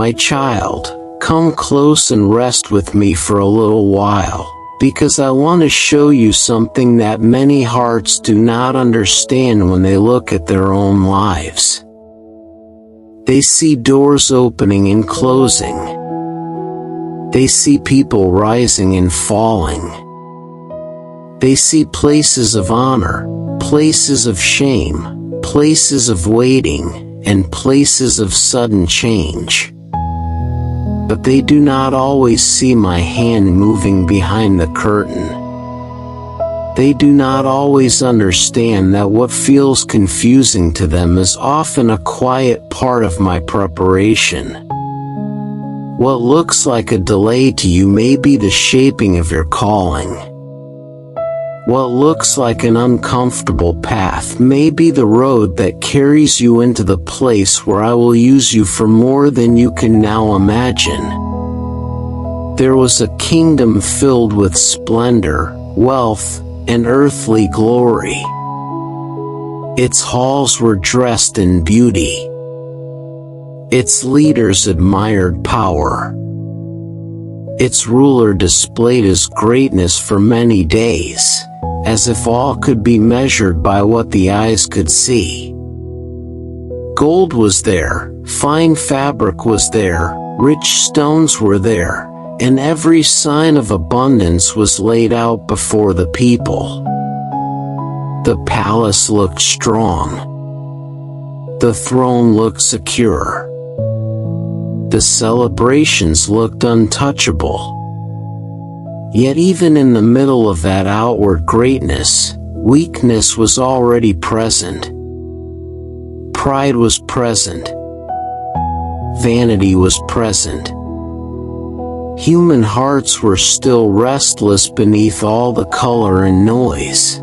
My child, come close and rest with me for a little while, because I want to show you something that many hearts do not understand when they look at their own lives. They see doors opening and closing. They see people rising and falling. They see places of honor, places of shame, places of waiting, and places of sudden change. But they do not always see my hand moving behind the curtain. They do not always understand that what feels confusing to them is often a quiet part of my preparation. What looks like a delay to you may be the shaping of your calling. What looks like an uncomfortable path may be the road that carries you into the place where I will use you for more than you can now imagine. There was a kingdom filled with splendor, wealth, and earthly glory. Its halls were dressed in beauty. Its leaders admired power. Its ruler displayed his greatness for many days, as if all could be measured by what the eyes could see. Gold was there, fine fabric was there, rich stones were there, and every sign of abundance was laid out before the people. The palace looked strong. The throne looked secure. The celebrations looked untouchable. Yet even in the middle of that outward greatness, weakness was already present. Pride was present. Vanity was present. Human hearts were still restless beneath all the color and noise.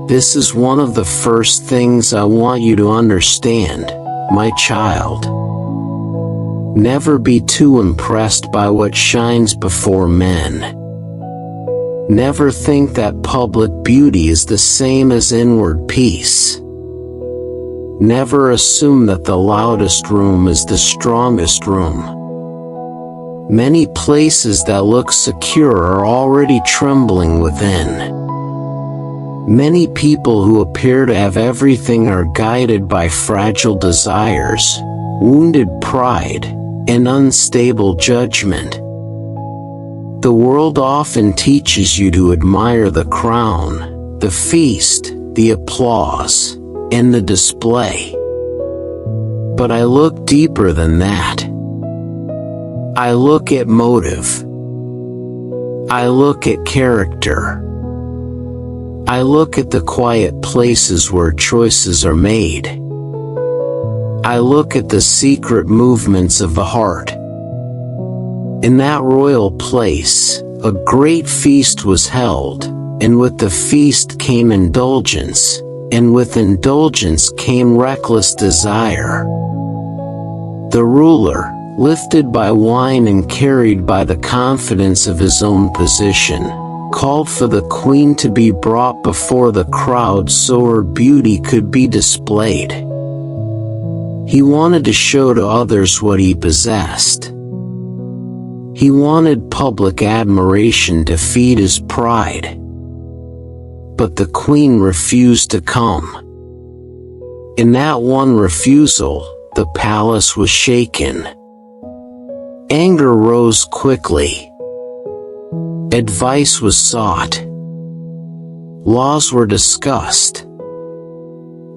This is one of the first things I want you to understand, my child. Never be too impressed by what shines before men. Never think that public beauty is the same as inward peace. Never assume that the loudest room is the strongest room. Many places that look secure are already trembling within. Many people who appear to have everything are guided by fragile desires, wounded pride, and unstable judgment. The world often teaches you to admire the crown, the feast, the applause, and the display. But I look deeper than that. I look at motive. I look at character. I look at the quiet places where choices are made. I look at the secret movements of the heart. In that royal place, a great feast was held, and with the feast came indulgence, and with indulgence came reckless desire. The ruler, lifted by wine and carried by the confidence of his own position, called for the queen to be brought before the crowd so her beauty could be displayed. He wanted to show to others what he possessed. He wanted public admiration to feed his pride. But the queen refused to come. In that one refusal, the palace was shaken. Anger rose quickly. Advice was sought. Laws were discussed.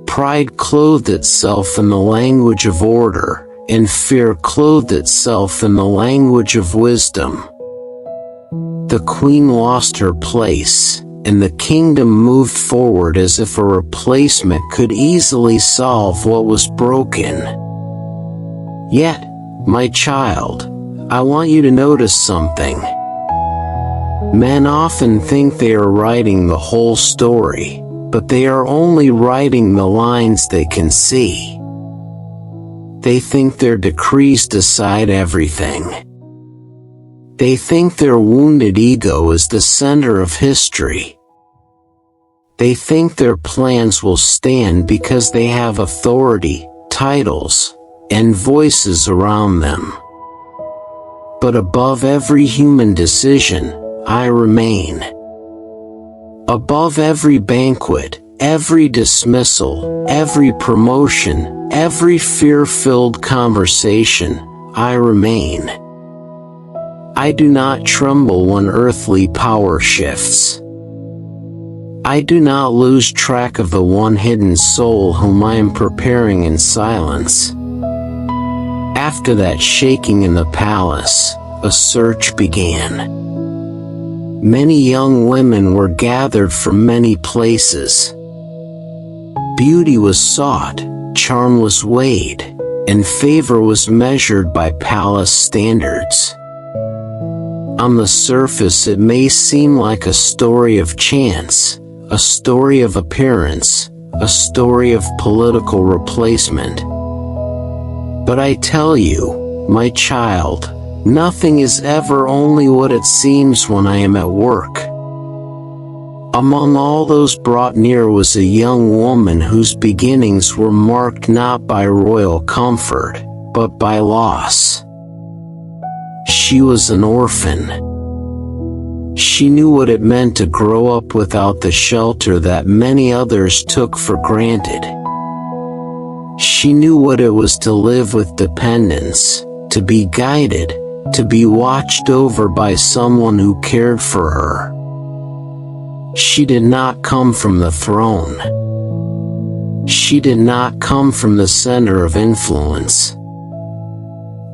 Pride clothed itself in the language of order, and fear clothed itself in the language of wisdom. The queen lost her place, and the kingdom moved forward as if a replacement could easily solve what was broken. Yet, my child, I want you to notice something. Men often think they are writing the whole story, but they are only writing the lines they can see. They think their decrees decide everything. They think their wounded ego is the center of history. They think their plans will stand because they have authority, titles, and voices around them. But above every human decision, I remain. Above every banquet, every dismissal, every promotion, every fear-filled conversation, I remain. I do not tremble when earthly power shifts. I do not lose track of the one hidden soul whom I am preparing in silence. After that shaking in the palace, a search began. Many young women were gathered from many places. Beauty was sought, charm was weighed, and favor was measured by palace standards. On the surface it may seem like a story of chance, a story of appearance, a story of political replacement. But I tell you, my child, nothing is ever only what it seems when I am at work. Among all those brought near was a young woman whose beginnings were marked not by royal comfort, but by loss. She was an orphan. She knew what it meant to grow up without the shelter that many others took for granted. She knew what it was to live with dependence, to be guided, to be watched over by someone who cared for her. She did not come from the throne. She did not come from the center of influence.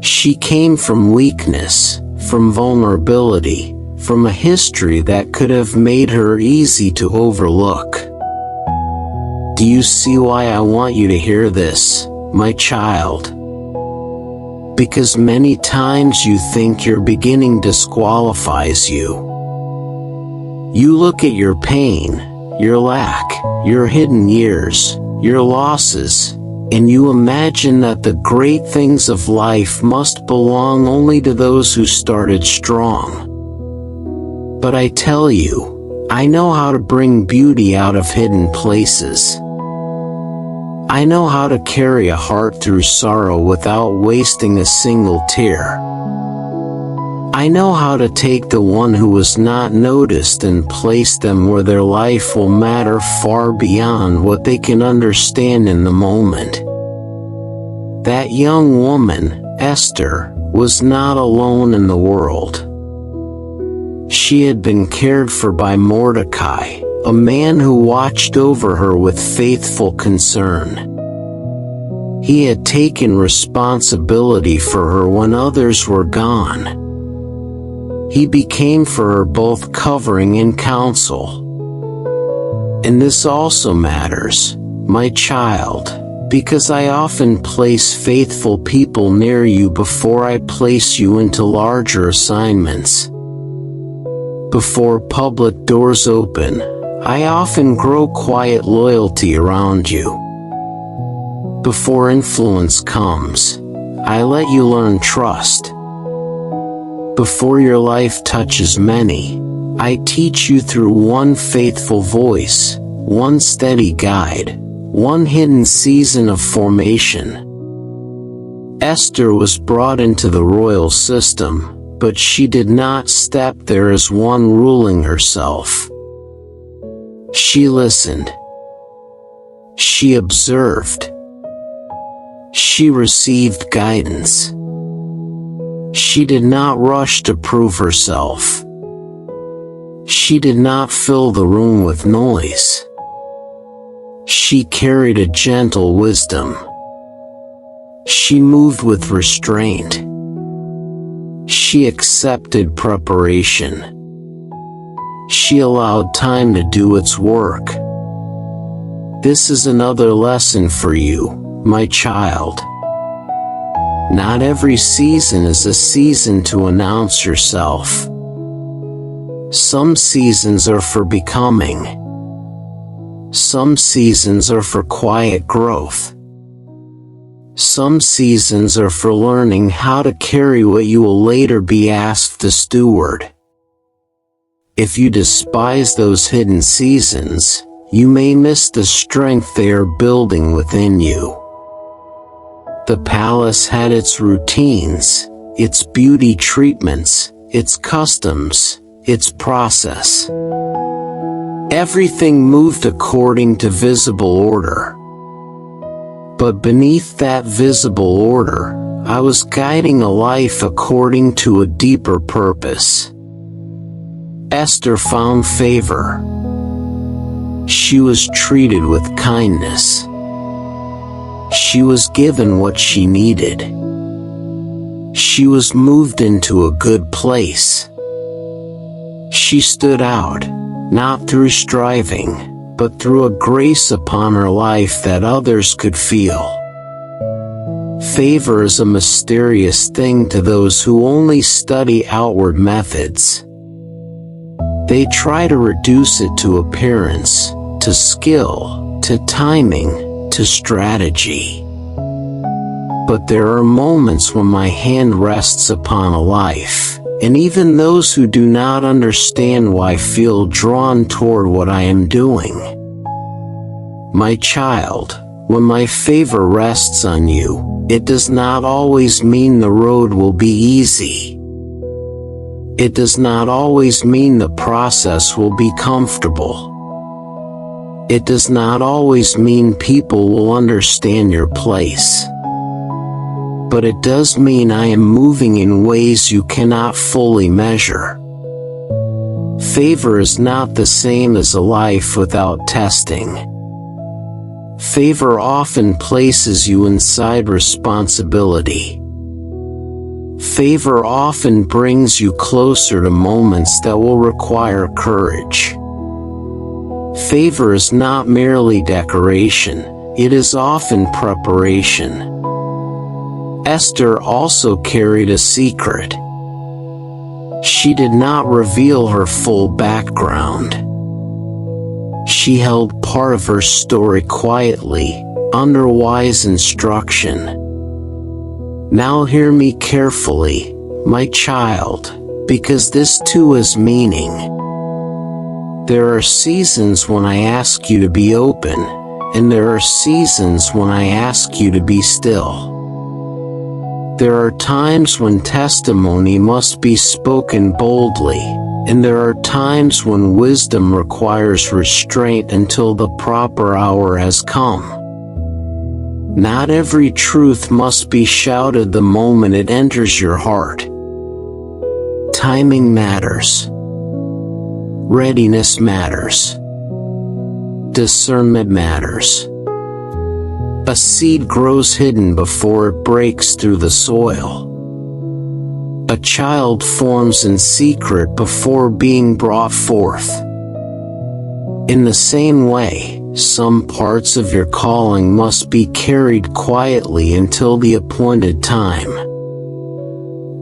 She came from weakness, from vulnerability, from a history that could have made her easy to overlook. Do you see why I want you to hear this, my child? Because many times you think your beginning disqualifies you. You look at your pain, your lack, your hidden years, your losses, and you imagine that the great things of life must belong only to those who started strong. But I tell you, I know how to bring beauty out of hidden places. I know how to carry a heart through sorrow without wasting a single tear. I know how to take the one who was not noticed and place them where their life will matter far beyond what they can understand in the moment. That young woman, Esther, was not alone in the world. She had been cared for by Mordecai, a man who watched over her with faithful concern. He had taken responsibility for her when others were gone. He became for her both covering and counsel. And this also matters, my child, because I often place faithful people near you before I place you into larger assignments. Before public doors open, I often grow quiet loyalty around you. Before influence comes, I let you learn trust. Before your life touches many, I teach you through one faithful voice, one steady guide, one hidden season of formation. Esther was brought into the royal system, but she did not step there as one ruling herself. She listened. She observed. She received guidance. She did not rush to prove herself. She did not fill the room with noise. She carried a gentle wisdom. She moved with restraint. She accepted preparation. She allowed time to do its work. This is another lesson for you, my child. Not every season is a season to announce yourself. Some seasons are for becoming. Some seasons are for quiet growth. Some seasons are for learning how to carry what you will later be asked to steward. If you despise those hidden seasons, you may miss the strength they are building within you. The palace had its routines, its beauty treatments, its customs, its process. Everything moved according to visible order. But beneath that visible order, I was guiding a life according to a deeper purpose. Esther found favor. She was treated with kindness. She was given what she needed. She was moved into a good place. She stood out, not through striving, but through a grace upon her life that others could feel. Favor is a mysterious thing to those who only study outward methods. They try to reduce it to appearance, to skill, to timing, to strategy. But there are moments when my hand rests upon a life, and even those who do not understand why feel drawn toward what I am doing. My child, when my favor rests on you, it does not always mean the road will be easy. It does not always mean the process will be comfortable. It does not always mean people will understand your place. But it does mean I am moving in ways you cannot fully measure. Favor is not the same as a life without testing. Favor often places you inside responsibility. Favor often brings you closer to moments that will require courage. Favor is not merely decoration, it is often preparation. Esther also carried a secret. She did not reveal her full background. She held part of her story quietly, under wise instruction. Now hear me carefully, my child, because this too has meaning. There are seasons when I ask you to be open, and there are seasons when I ask you to be still. There are times when testimony must be spoken boldly, and there are times when wisdom requires restraint until the proper hour has come. Not every truth must be shouted the moment it enters your heart. Timing matters. Readiness matters. Discernment matters. A seed grows hidden before it breaks through the soil. A child forms in secret before being brought forth. In the same way, some parts of your calling must be carried quietly until the appointed time.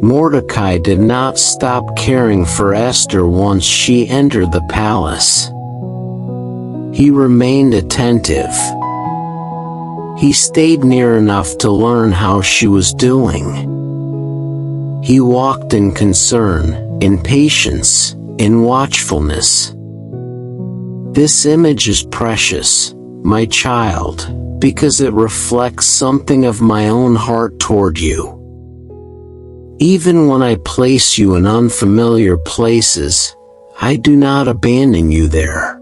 Mordecai did not stop caring for Esther once she entered the palace. He remained attentive. He stayed near enough to learn how she was doing. He walked in concern, in patience, in watchfulness. This image is precious, my child, because it reflects something of my own heart toward you. Even when I place you in unfamiliar places, I do not abandon you there.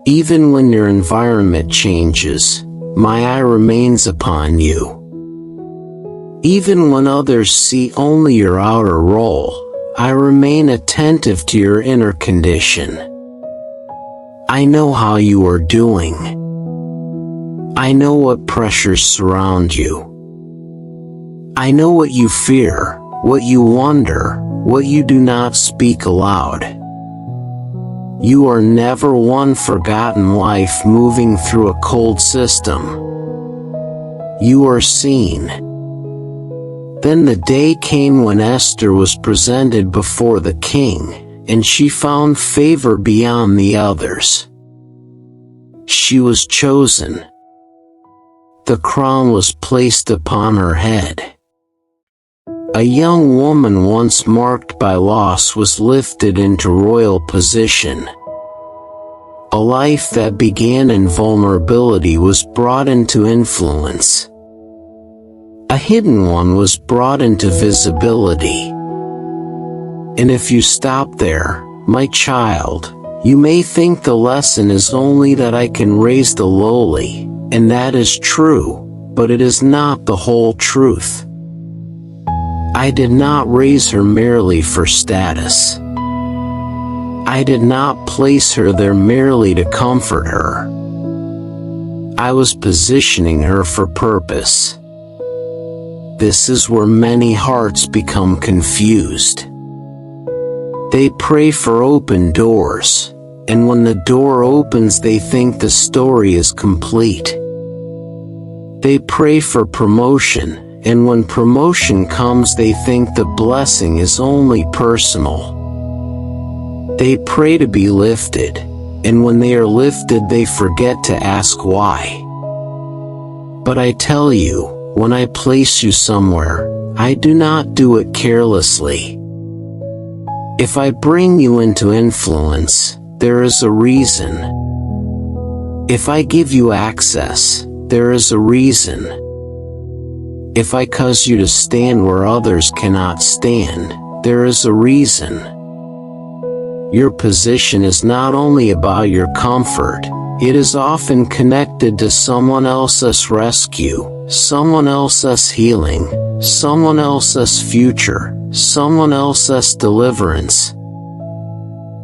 Even when your environment changes, my eye remains upon you. Even when others see only your outer role, I remain attentive to your inner condition. I know how you are doing. I know what pressures surround you. I know what you fear, what you wonder, what you do not speak aloud. You are never one forgotten life moving through a cold system. You are seen. Then the day came when Esther was presented before the king, and she found favor beyond the others. She was chosen. The crown was placed upon her head. A young woman once marked by loss was lifted into royal position. A life that began in vulnerability was brought into influence. A hidden one was brought into visibility. And if you stop there, my child, you may think the lesson is only that I can raise the lowly, and that is true, but it is not the whole truth. I did not raise her merely for status. I did not place her there merely to comfort her. I was positioning her for purpose. This is where many hearts become confused. They pray for open doors, and when the door opens they think the story is complete. They pray for promotion, and when promotion comes they think the blessing is only personal. They pray to be lifted, and when they are lifted they forget to ask why. But I tell you, when I place you somewhere, I do not do it carelessly. If I bring you into influence, there is a reason. If I give you access, there is a reason. If I cause you to stand where others cannot stand, there is a reason. Your position is not only about your comfort, it is often connected to someone else's rescue, someone else's healing, someone else's future, someone else's deliverance.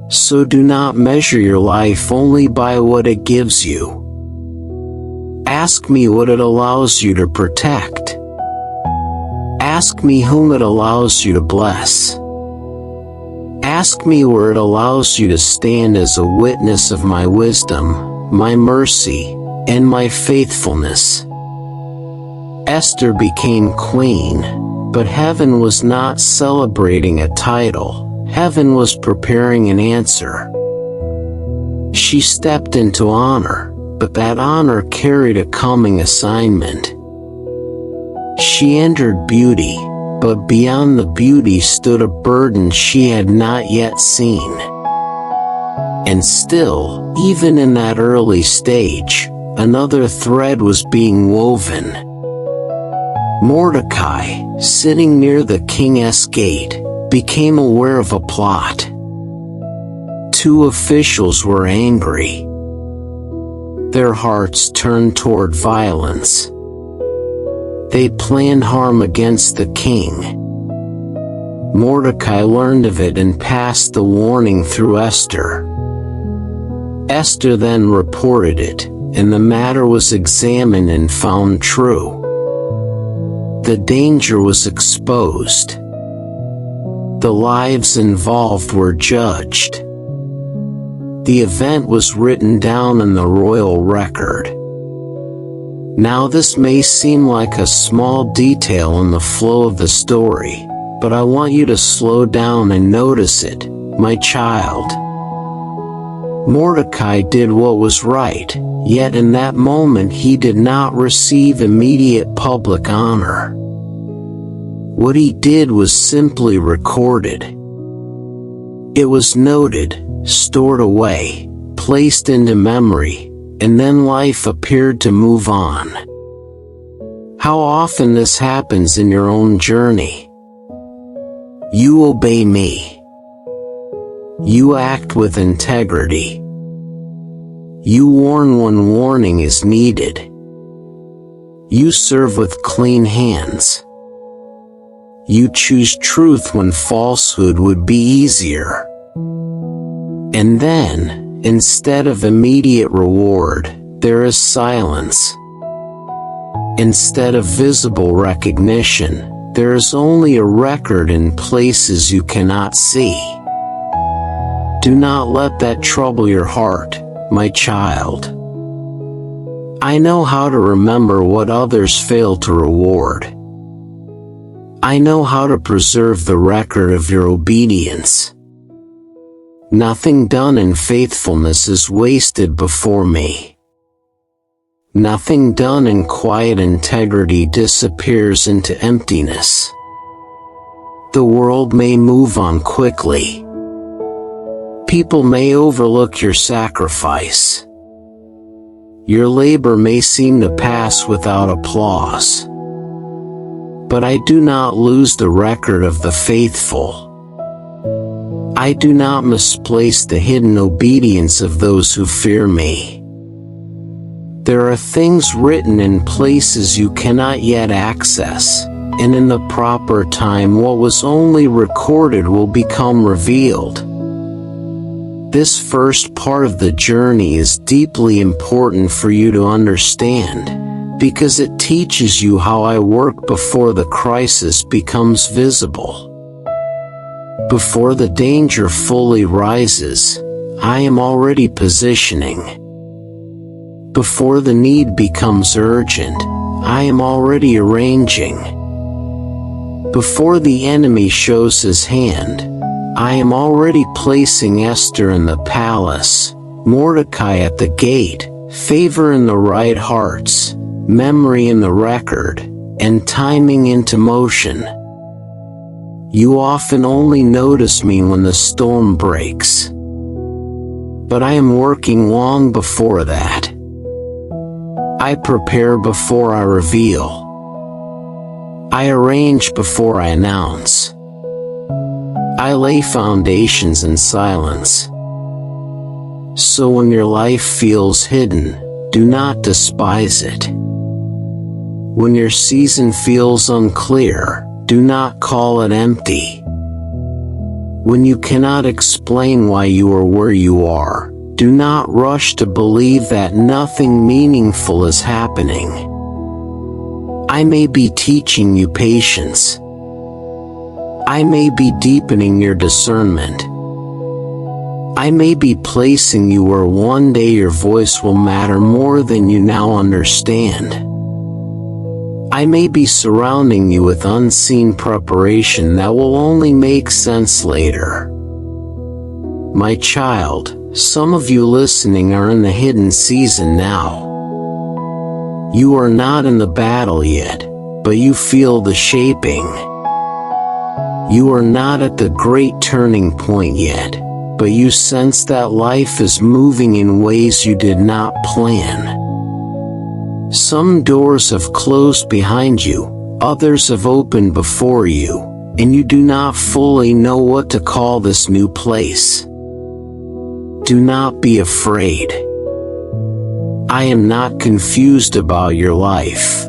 So do not measure your life only by what it gives you. Ask me what it allows you to protect. Ask me whom it allows you to bless. Ask me where it allows you to stand as a witness of my wisdom, my mercy, and my faithfulness. Esther became queen, but heaven was not celebrating a title, heaven was preparing an answer. She stepped into honor, but that honor carried a coming assignment. She entered beauty, but beyond the beauty stood a burden she had not yet seen. And still, even in that early stage, another thread was being woven. Mordecai, sitting near the king's gate, became aware of a plot. Two officials were angry. Their hearts turned toward violence. They planned harm against the king. Mordecai learned of it and passed the warning through Esther. Esther then reported it, and the matter was examined and found true. The danger was exposed. The lives involved were judged. The event was written down in the royal record. Now this may seem like a small detail in the flow of the story, but I want you to slow down and notice it, my child. Mordecai did what was right, yet in that moment he did not receive immediate public honor. What he did was simply recorded. It was noted, stored away, placed into memory, and then life appeared to move on. How often this happens in your own journey? You obey me. You act with integrity. You warn when warning is needed. You serve with clean hands. You choose truth when falsehood would be easier. And then, instead of immediate reward, there is silence. Instead of visible recognition, there is only a record in places you cannot see. Do not let that trouble your heart, my child. I know how to remember what others fail to reward. I know how to preserve the record of your obedience. Nothing done in faithfulness is wasted before me. Nothing done in quiet integrity disappears into emptiness. The world may move on quickly. People may overlook your sacrifice. Your labor may seem to pass without applause. but I do not lose the record of the faithful. I do not misplace the hidden obedience of those who fear me. There are things written in places you cannot yet access, and in the proper time what was only recorded will become revealed. This first part of the journey is deeply important for you to understand, because it teaches you how I work before the crisis becomes visible. Before the danger fully rises, I am already positioning. Before the need becomes urgent, I am already arranging. Before the enemy shows his hand, I am already placing Esther in the palace, Mordecai at the gate, favor in the right hearts, memory in the record, and timing into motion. You often only notice me when the storm breaks. But I am working long before that. I prepare before I reveal. I arrange before I announce. I lay foundations in silence. So when your life feels hidden, do not despise it. When your season feels unclear, do not call it empty. When you cannot explain why you are where you are, do not rush to believe that nothing meaningful is happening. I may be teaching you patience. I may be deepening your discernment. I may be placing you where one day your voice will matter more than you now understand. I may be surrounding you with unseen preparation that will only make sense later. My child, some of you listening are in the hidden season now. You are not in the battle yet, but you feel the shaping. You are not at the great turning point yet, but you sense that life is moving in ways you did not plan. Some doors have closed behind you, others have opened before you, and you do not fully know what to call this new place. Do not be afraid. I am not confused about your life.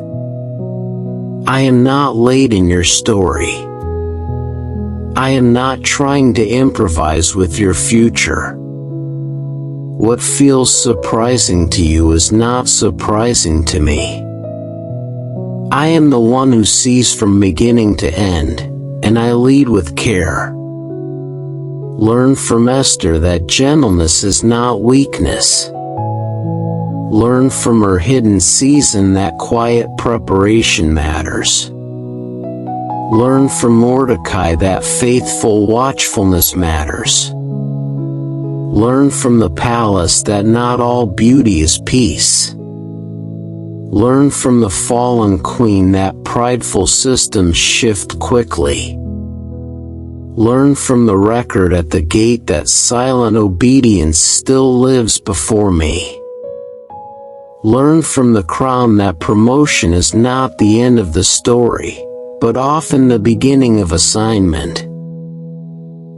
I am not late in your story. I am not trying to improvise with your future. What feels surprising to you is not surprising to me. I am the one who sees from beginning to end, and I lead with care. Learn from Esther that gentleness is not weakness. Learn from her hidden season that quiet preparation matters. Learn from Mordecai that faithful watchfulness matters. Learn from the palace that not all beauty is peace. Learn from the fallen queen that prideful systems shift quickly. Learn from the record at the gate that silent obedience still lives before me. Learn from the crown that promotion is not the end of the story, but often the beginning of assignment.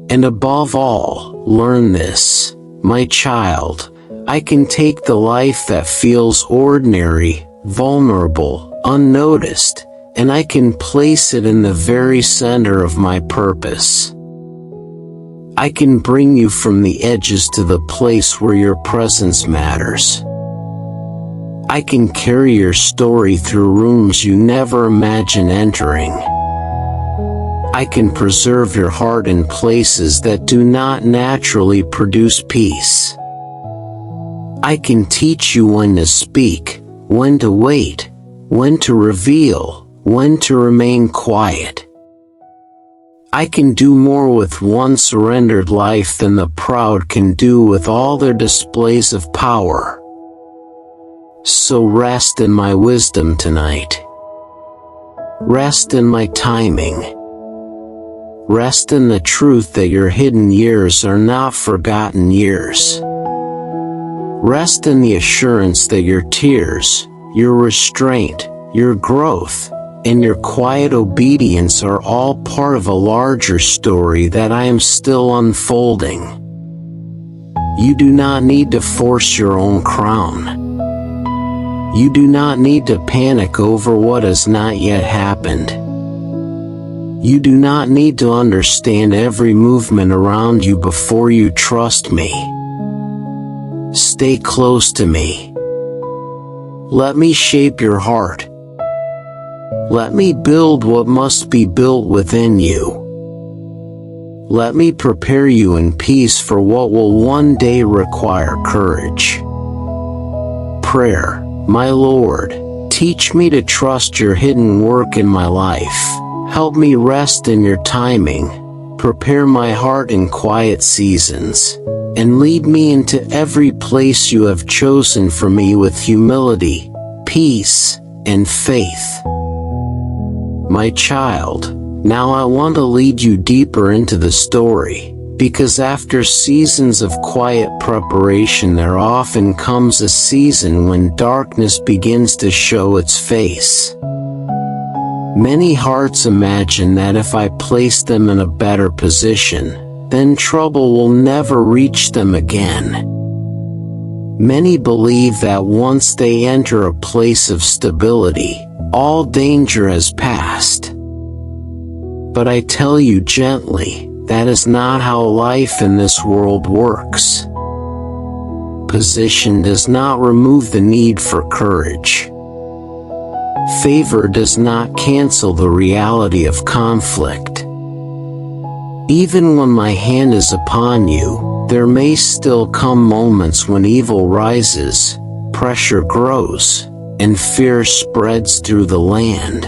And above all, learn this, my child, I can take the life that feels ordinary, vulnerable, unnoticed, and I can place it in the very center of my purpose. I can bring you from the edges to the place where your presence matters. I can carry your story through rooms you never imagined entering. I can preserve your heart in places that do not naturally produce peace. I can teach you when to speak, when to wait, when to reveal, when to remain quiet. I can do more with one surrendered life than the proud can do with all their displays of power. So rest in my wisdom tonight. Rest in my timing. Rest in the truth that your hidden years are not forgotten years. Rest in the assurance that your tears, your restraint, your growth, and your quiet obedience are all part of a larger story that I am still unfolding. You do not need to force your own crown. You do not need to panic over what has not yet happened. You do not need to understand every movement around you before you trust me. Stay close to me. Let me shape your heart. Let me build what must be built within you. Let me prepare you in peace for what will one day require courage. Prayer. My Lord, teach me to trust your hidden work in my life. Help me rest in your timing. Prepare my heart in quiet seasons, and lead me into every place you have chosen for me with humility, peace, and faith. My child, now I want to lead you deeper into the story, because after seasons of quiet preparation there often comes a season when darkness begins to show its face. Many hearts imagine that if I place them in a better position, then trouble will never reach them again. Many believe that once they enter a place of stability, all danger has passed. But I tell you gently, that is not how life in this world works. Position does not remove the need for courage. Favor does not cancel the reality of conflict. Even when my hand is upon you, there may still come moments when evil rises, pressure grows, and fear spreads through the land.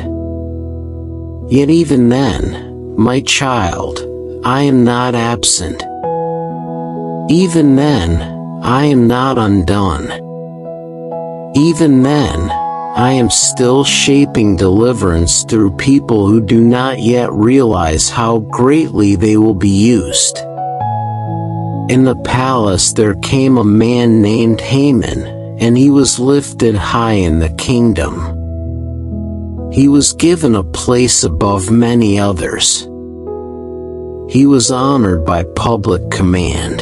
Yet even then, my child, I am not absent. Even then, I am not undone. Even then, I am still shaping deliverance through people who do not yet realize how greatly they will be used. In the palace there came a man named Haman, and he was lifted high in the kingdom. He was given a place above many others. He was honored by public command.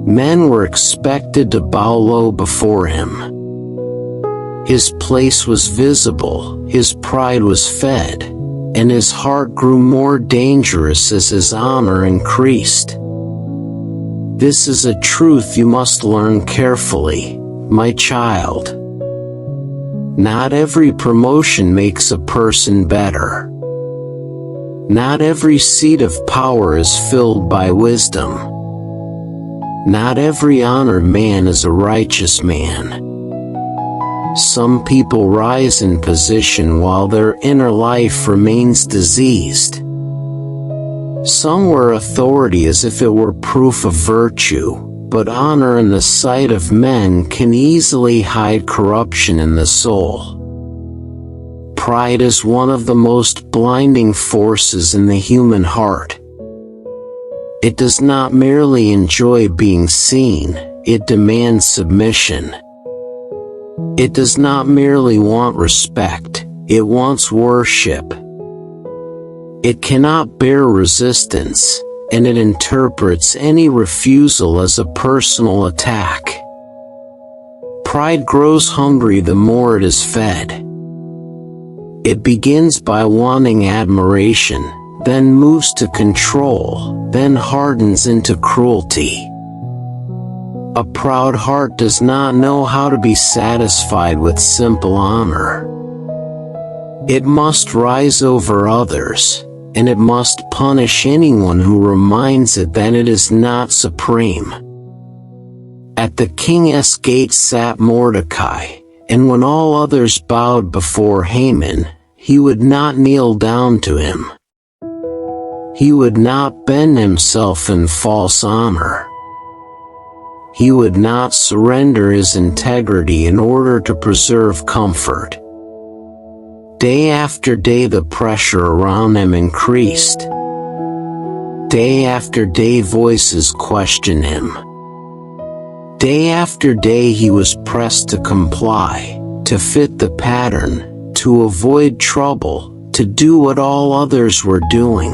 Men were expected to bow low before him. His place was visible, his pride was fed, and his heart grew more dangerous as his honor increased. This is a truth you must learn carefully, my child. Not every promotion makes a person better. Not every seat of power is filled by wisdom. Not every honored man is a righteous man. Some people rise in position while their inner life remains diseased. Some wear authority as if it were proof of virtue, but honor in the sight of men can easily hide corruption in the soul. Pride is one of the most blinding forces in the human heart. It does not merely enjoy being seen, it demands submission. It does not merely want respect, it wants worship. It cannot bear resistance, and it interprets any refusal as a personal attack. Pride grows hungry the more it is fed. It begins by wanting admiration, then moves to control, then hardens into cruelty. A proud heart does not know how to be satisfied with simple honor. It must rise over others, and it must punish anyone who reminds it that it is not supreme. At the king's gate sat Mordecai, and when all others bowed before Haman, he would not kneel down to him. He would not bend himself in false honor. He would not surrender his integrity in order to preserve comfort. Day after day the pressure around him increased. Day after day voices questioned him. Day after day he was pressed to comply, to fit the pattern, to avoid trouble, to do what all others were doing.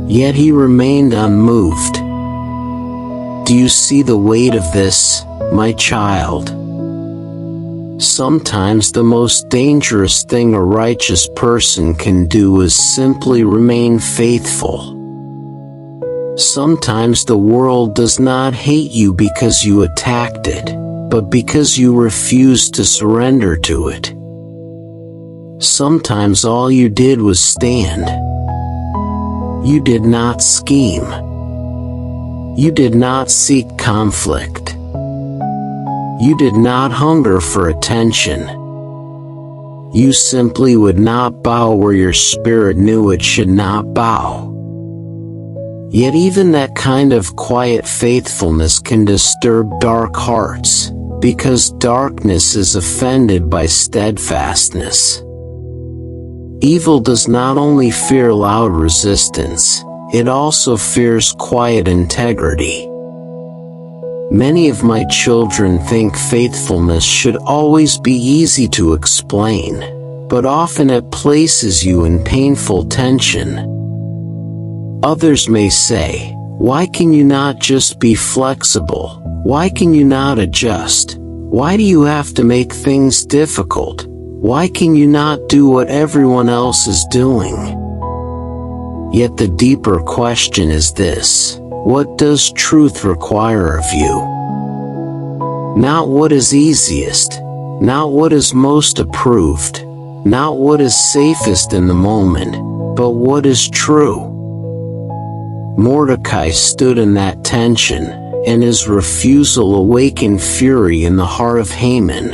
Yet he remained unmoved. Do you see the weight of this, my child? Sometimes the most dangerous thing a righteous person can do is simply remain faithful. Sometimes the world does not hate you because you attacked it, but because you refused to surrender to it. Sometimes all you did was stand. You did not scheme. You did not seek conflict. You did not hunger for attention. You simply would not bow where your spirit knew it should not bow. Yet even that kind of quiet faithfulness can disturb dark hearts, because darkness is offended by steadfastness. Evil does not only fear loud resistance, it also fears quiet integrity. Many of my children think faithfulness should always be easy to explain, but often it places you in painful tension. Others may say, "Why can you not just be flexible? Why can you not adjust? Why do you have to make things difficult? Why can you not do what everyone else is doing?" Yet the deeper question is this: what does truth require of you? Not what is easiest, not what is most approved, not what is safest in the moment, but what is true. Mordecai stood in that tension, and his refusal awakened fury in the heart of Haman.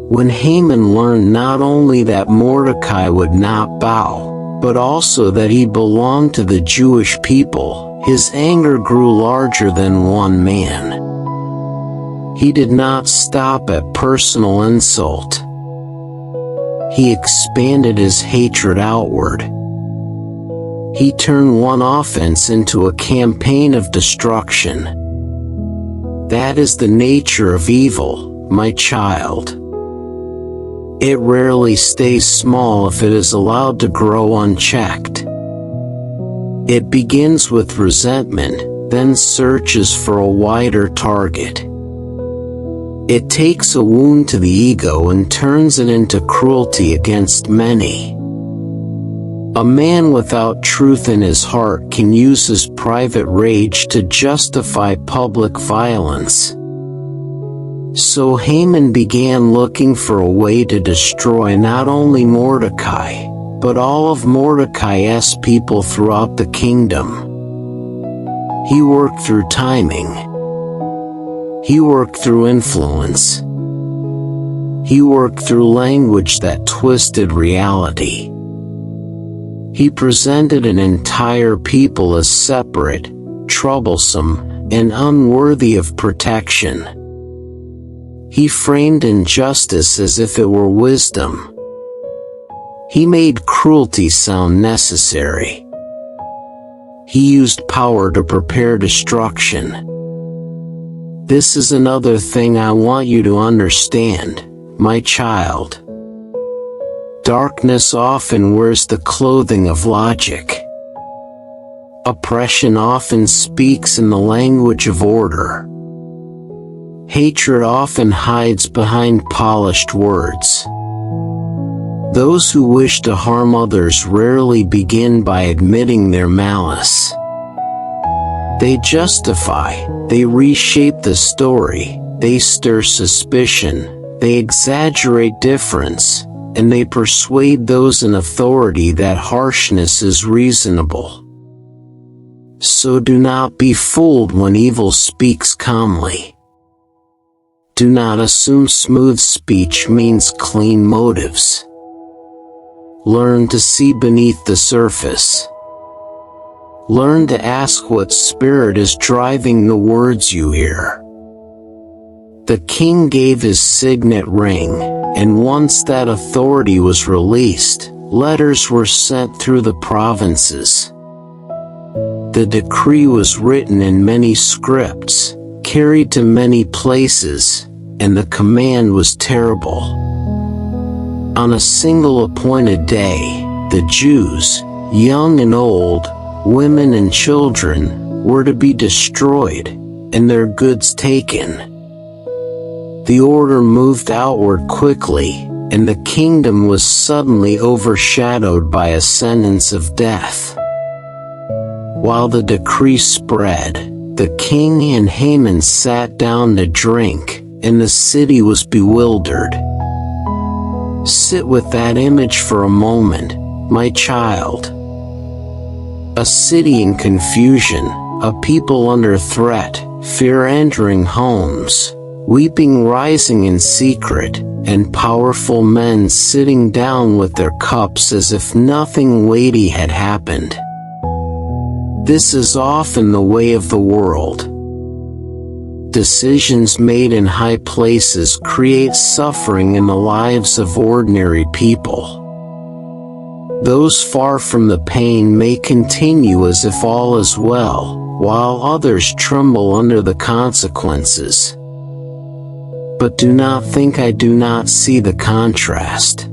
When Haman learned not only that Mordecai would not bow, but also that he belonged to the Jewish people, his anger grew larger than one man. He did not stop at personal insult. He expanded his hatred outward. He turned one offense into a campaign of destruction. That is the nature of evil, my child. It rarely stays small if it is allowed to grow unchecked. It begins with resentment, then searches for a wider target. It takes a wound to the ego and turns it into cruelty against many. A man without truth in his heart can use his private rage to justify public violence. So Haman began looking for a way to destroy not only Mordecai, but all of Mordecai's people throughout the kingdom. He worked through timing. He worked through influence. He worked through language that twisted reality. He presented an entire people as separate, troublesome, and unworthy of protection. He framed injustice as if it were wisdom. He made cruelty sound necessary. He used power to prepare destruction. This is another thing I want you to understand, my child. Darkness often wears the clothing of logic. Oppression often speaks in the language of order. Hatred often hides behind polished words. Those who wish to harm others rarely begin by admitting their malice. They justify, they reshape the story, they stir suspicion, they exaggerate difference, and they persuade those in authority that harshness is reasonable. So do not be fooled when evil speaks calmly. Do not assume smooth speech means clean motives. Learn to see beneath the surface. Learn to ask what spirit is driving the words you hear. The king gave his signet ring, and once that authority was released, letters were sent through the provinces. The decree was written in many scripts, carried to many places, and the command was terrible. On a single appointed day, the Jews, young and old, women and children, were to be destroyed, and their goods taken. The order moved outward quickly, and the kingdom was suddenly overshadowed by a sentence of death. While the decree spread, the king and Haman sat down to drink, and the city was bewildered. Sit with that image for a moment, my child. A city in confusion, a people under threat, fear entering homes, weeping rising in secret, and powerful men sitting down with their cups as if nothing weighty had happened. This is often the way of the world. Decisions made in high places create suffering in the lives of ordinary people. Those far from the pain may continue as if all is well, while others tremble under the consequences. But do not think I do not see the contrast.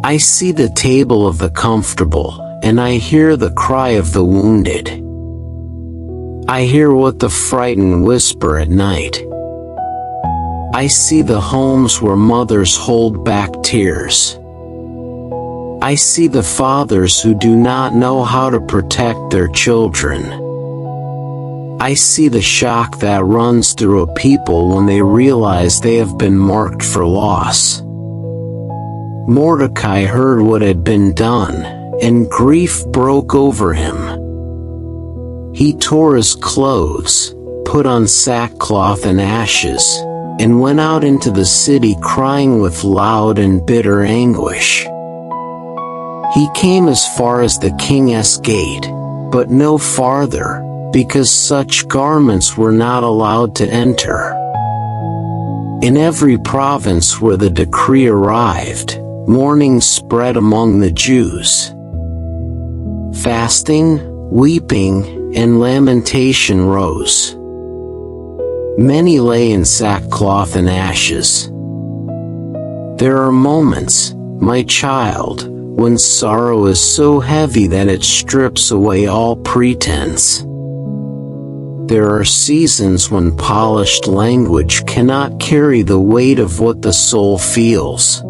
I see the table of the comfortable, and I hear the cry of the wounded. I hear what the frightened whisper at night. I see the homes where mothers hold back tears. I see the fathers who do not know how to protect their children. I see the shock that runs through a people when they realize they have been marked for loss. Mordecai heard what had been done, and grief broke over him. He tore his clothes, put on sackcloth and ashes, and went out into the city crying with loud and bitter anguish. He came as far as the king's gate, but no farther, because such garments were not allowed to enter. In every province where the decree arrived, mourning spread among the Jews. Fasting, weeping, and lamentation rose. Many lay in sackcloth and ashes. There are moments, my child, when sorrow is so heavy that it strips away all pretense. There are seasons when polished language cannot carry the weight of what the soul feels.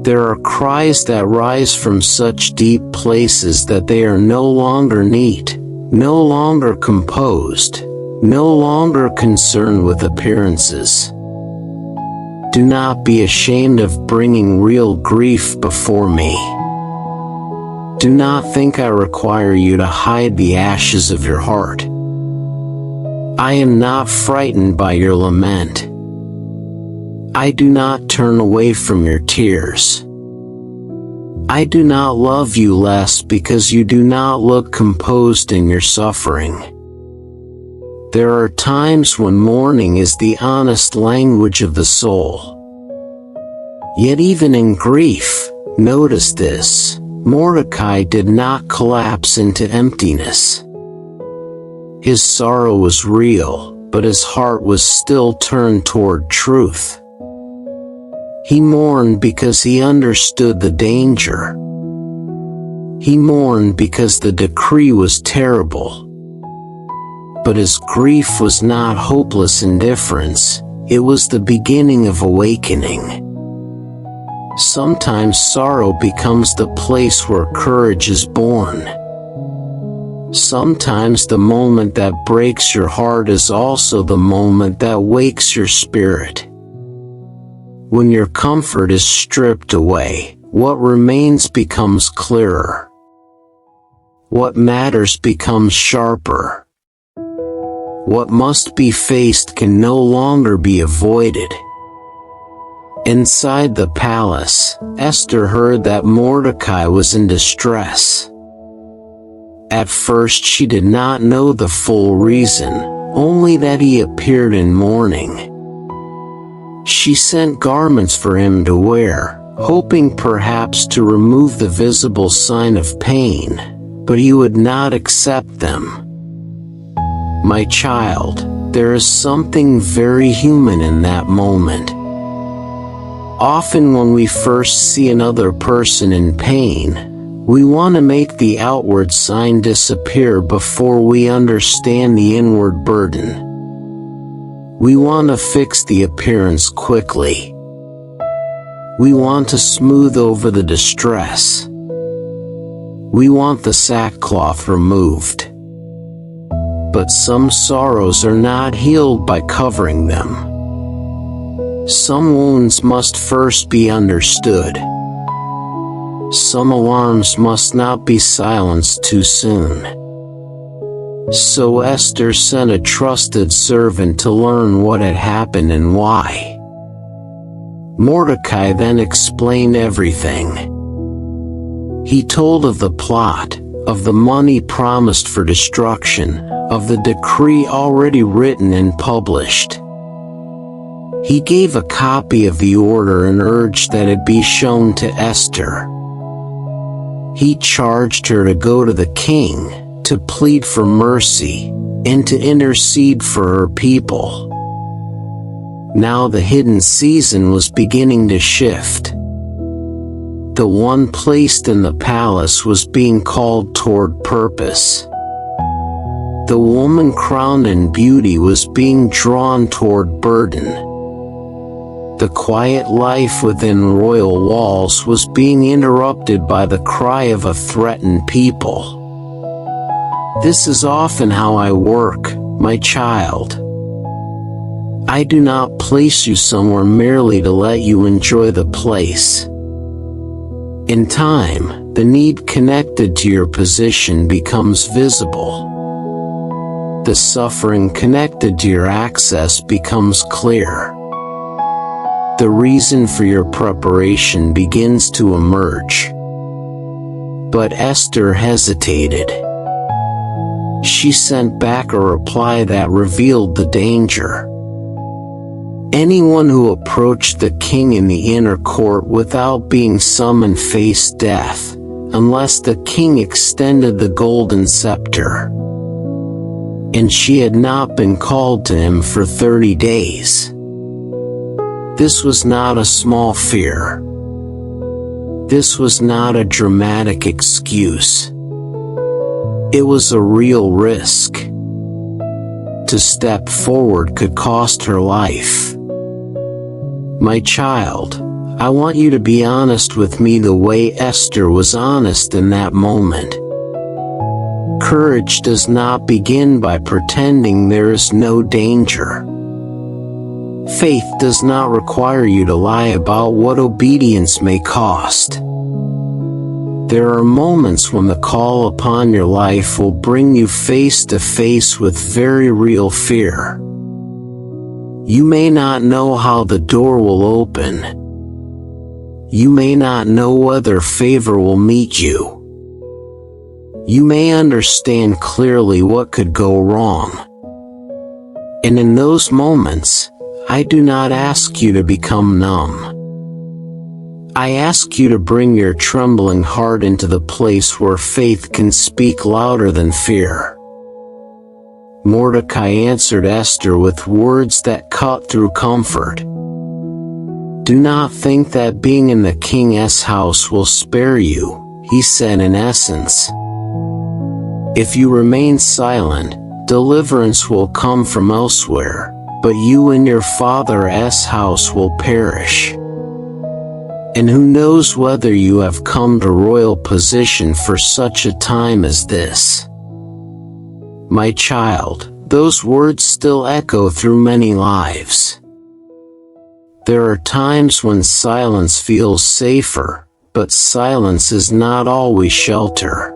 There are cries that rise from such deep places that they are no longer neat, no longer composed, no longer concerned with appearances. Do not be ashamed of bringing real grief before me. Do not think I require you to hide the ashes of your heart. I am not frightened by your lament. I do not turn away from your tears. I do not love you less because you do not look composed in your suffering. There are times when mourning is the honest language of the soul. Yet even in grief, notice this, Mordecai did not collapse into emptiness. His sorrow was real, but his heart was still turned toward truth. He mourned because he understood the danger. He mourned because the decree was terrible. But his grief was not hopeless indifference, it was the beginning of awakening. Sometimes sorrow becomes the place where courage is born. Sometimes the moment that breaks your heart is also the moment that wakes your spirit. When your comfort is stripped away, what remains becomes clearer. What matters becomes sharper. What must be faced can no longer be avoided. Inside the palace, Esther heard that Mordecai was in distress. At first she did not know the full reason, only that he appeared in mourning. She sent garments for him to wear, hoping perhaps to remove the visible sign of pain, but he would not accept them. My child, there is something very human in that moment. Often when we first see another person in pain, we want to make the outward sign disappear before we understand the inward burden. We want to fix the appearance quickly. We want to smooth over the distress. We want the sackcloth removed. But some sorrows are not healed by covering them. Some wounds must first be understood. Some alarms must not be silenced too soon. So Esther sent a trusted servant to learn what had happened and why. Mordecai then explained everything. He told of the plot, of the money promised for destruction, of the decree already written and published. He gave a copy of the order and urged that it be shown to Esther. He charged her to go to the king, to plead for mercy, and to intercede for her people. Now the hidden season was beginning to shift. The one placed in the palace was being called toward purpose. The woman crowned in beauty was being drawn toward burden. The quiet life within royal walls was being interrupted by the cry of a threatened people. This is often how I work, my child. I do not place you somewhere merely to let you enjoy the place. In time, the need connected to your position becomes visible. The suffering connected to your access becomes clear. The reason for your preparation begins to emerge. But Esther hesitated. She sent back a reply that revealed the danger. Anyone who approached the king in the inner court without being summoned faced death, unless the king extended the golden scepter. And she had not been called to him for 30 days. This was not a small fear. This was not a dramatic excuse. It was a real risk. To step forward could cost her life. My child, I want you to be honest with me the way Esther was honest in that moment. Courage does not begin by pretending there is no danger. Faith does not require you to lie about what obedience may cost. There are moments when the call upon your life will bring you face to face with very real fear. You may not know how the door will open. You may not know whether favor will meet you. You may understand clearly what could go wrong. And in those moments, I do not ask you to become numb. I ask you to bring your trembling heart into the place where faith can speak louder than fear. Mordecai answered Esther with words that cut through comfort. Do not think that being in the king's house will spare you, he said in essence. If you remain silent, deliverance will come from elsewhere, but you and your father's house will perish. And who knows whether you have come to royal position for such a time as this. My child, those words still echo through many lives. There are times when silence feels safer, but silence is not always shelter.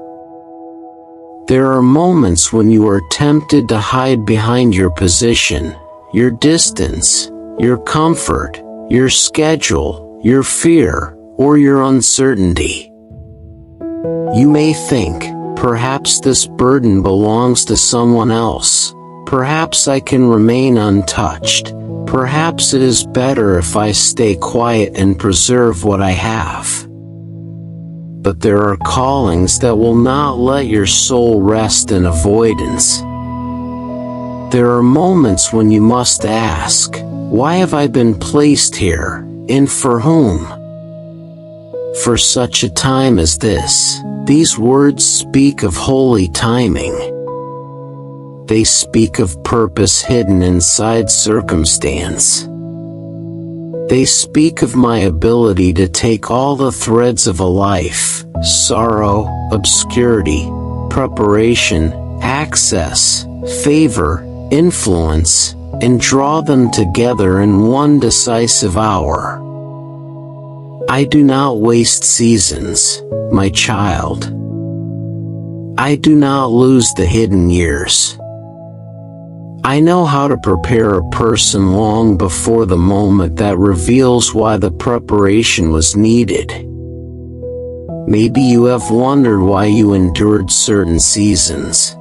There are moments when you are tempted to hide behind your position, your distance, your comfort, your schedule, your fear, or your uncertainty. You may think, perhaps this burden belongs to someone else. Perhaps I can remain untouched. Perhaps it is better if I stay quiet and preserve what I have. But there are callings that will not let your soul rest in avoidance. There are moments when you must ask, why have I been placed here, And for whom? For such a time as this. These words speak of holy timing. They speak of purpose hidden inside circumstance. They speak of my ability to take all the threads of a life, sorrow, obscurity, preparation, access, favor, influence, and draw them together in one decisive hour. I do not waste seasons, my child. I do not lose the hidden years. I know how to prepare a person long before the moment that reveals why the preparation was needed. Maybe you have wondered why you endured certain seasons.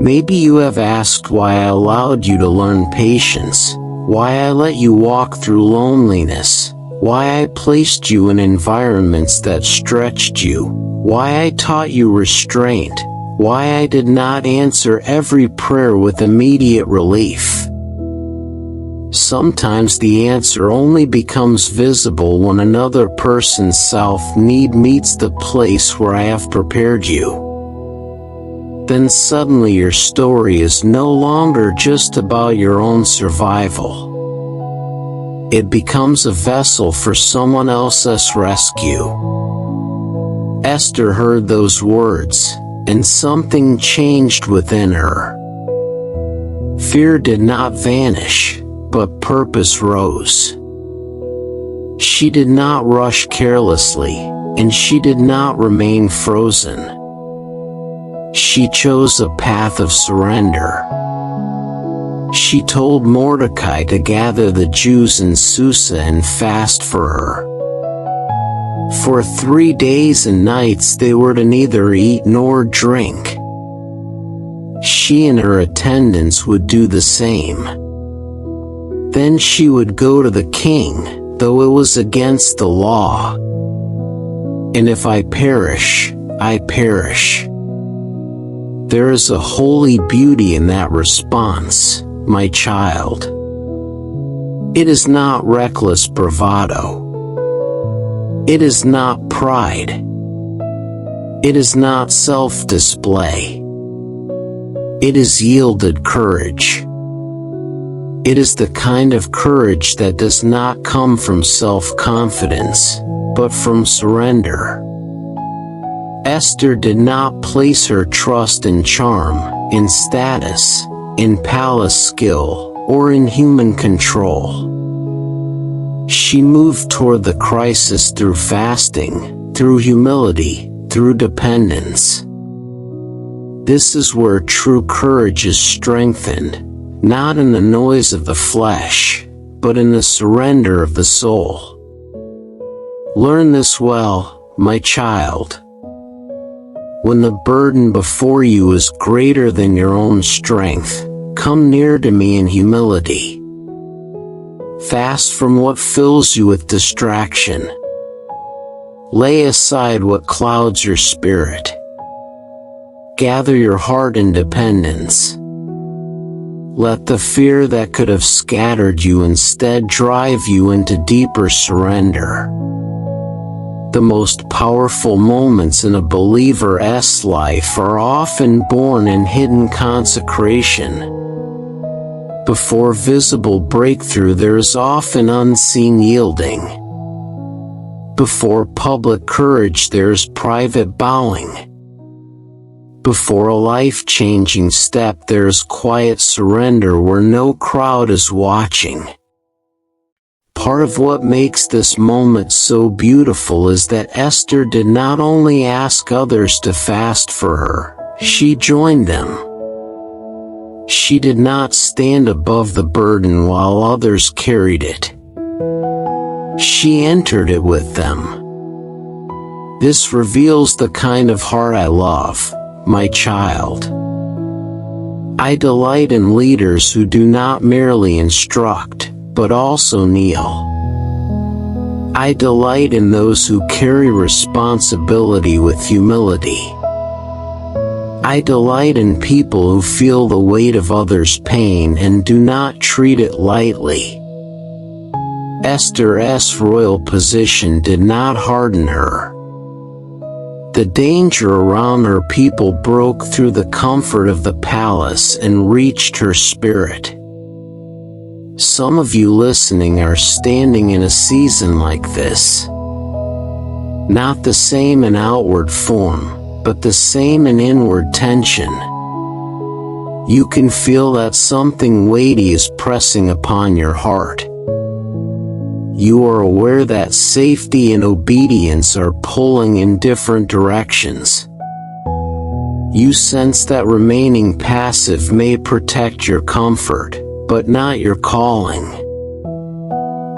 Maybe you have asked why I allowed you to learn patience, why I let you walk through loneliness, why I placed you in environments that stretched you, why I taught you restraint, why I did not answer every prayer with immediate relief. Sometimes the answer only becomes visible when another person's self-need meets the place where I have prepared you. Then suddenly your story is no longer just about your own survival. It becomes a vessel for someone else's rescue. Esther heard those words, and something changed within her. Fear did not vanish, but purpose rose. She did not rush carelessly, and she did not remain frozen. She chose a path of surrender. She told Mordecai to gather the Jews in Susa and fast for her. For 3 days and nights they were to neither eat nor drink. She and her attendants would do the same. Then she would go to the king, though it was against the law. And if I perish, I perish. There is a holy beauty in that response, my child. It is not reckless bravado. It is not pride. It is not self-display. It is yielded courage. It is the kind of courage that does not come from self-confidence, but from surrender. Esther did not place her trust in charm, in status, in palace skill, or in human control. She moved toward the crisis through fasting, through humility, through dependence. This is where true courage is strengthened, not in the noise of the flesh, but in the surrender of the soul. Learn this well, my child. When the burden before you is greater than your own strength, come near to me in humility. Fast from what fills you with distraction. Lay aside what clouds your spirit. Gather your heart in dependence. Let the fear that could have scattered you instead drive you into deeper surrender. The most powerful moments in a believer's life are often born in hidden consecration. Before visible breakthrough there is often unseen yielding. Before public courage there is private bowing. Before a life-changing step there is quiet surrender where no crowd is watching. Part of what makes this moment so beautiful is that Esther did not only ask others to fast for her, she joined them. She did not stand above the burden while others carried it. She entered it with them. This reveals the kind of heart I love, my child. I delight in leaders who do not merely instruct, but also kneel. I delight in those who carry responsibility with humility. I delight in people who feel the weight of others' pain and do not treat it lightly. Esther's royal position did not harden her. The danger around her people broke through the comfort of the palace and reached her spirit. Some of you listening are standing in a season like this. Not the same in outward form, but the same in inward tension. You can feel that something weighty is pressing upon your heart. You are aware that safety and obedience are pulling in different directions. You sense that remaining passive may protect your comfort, but not your calling.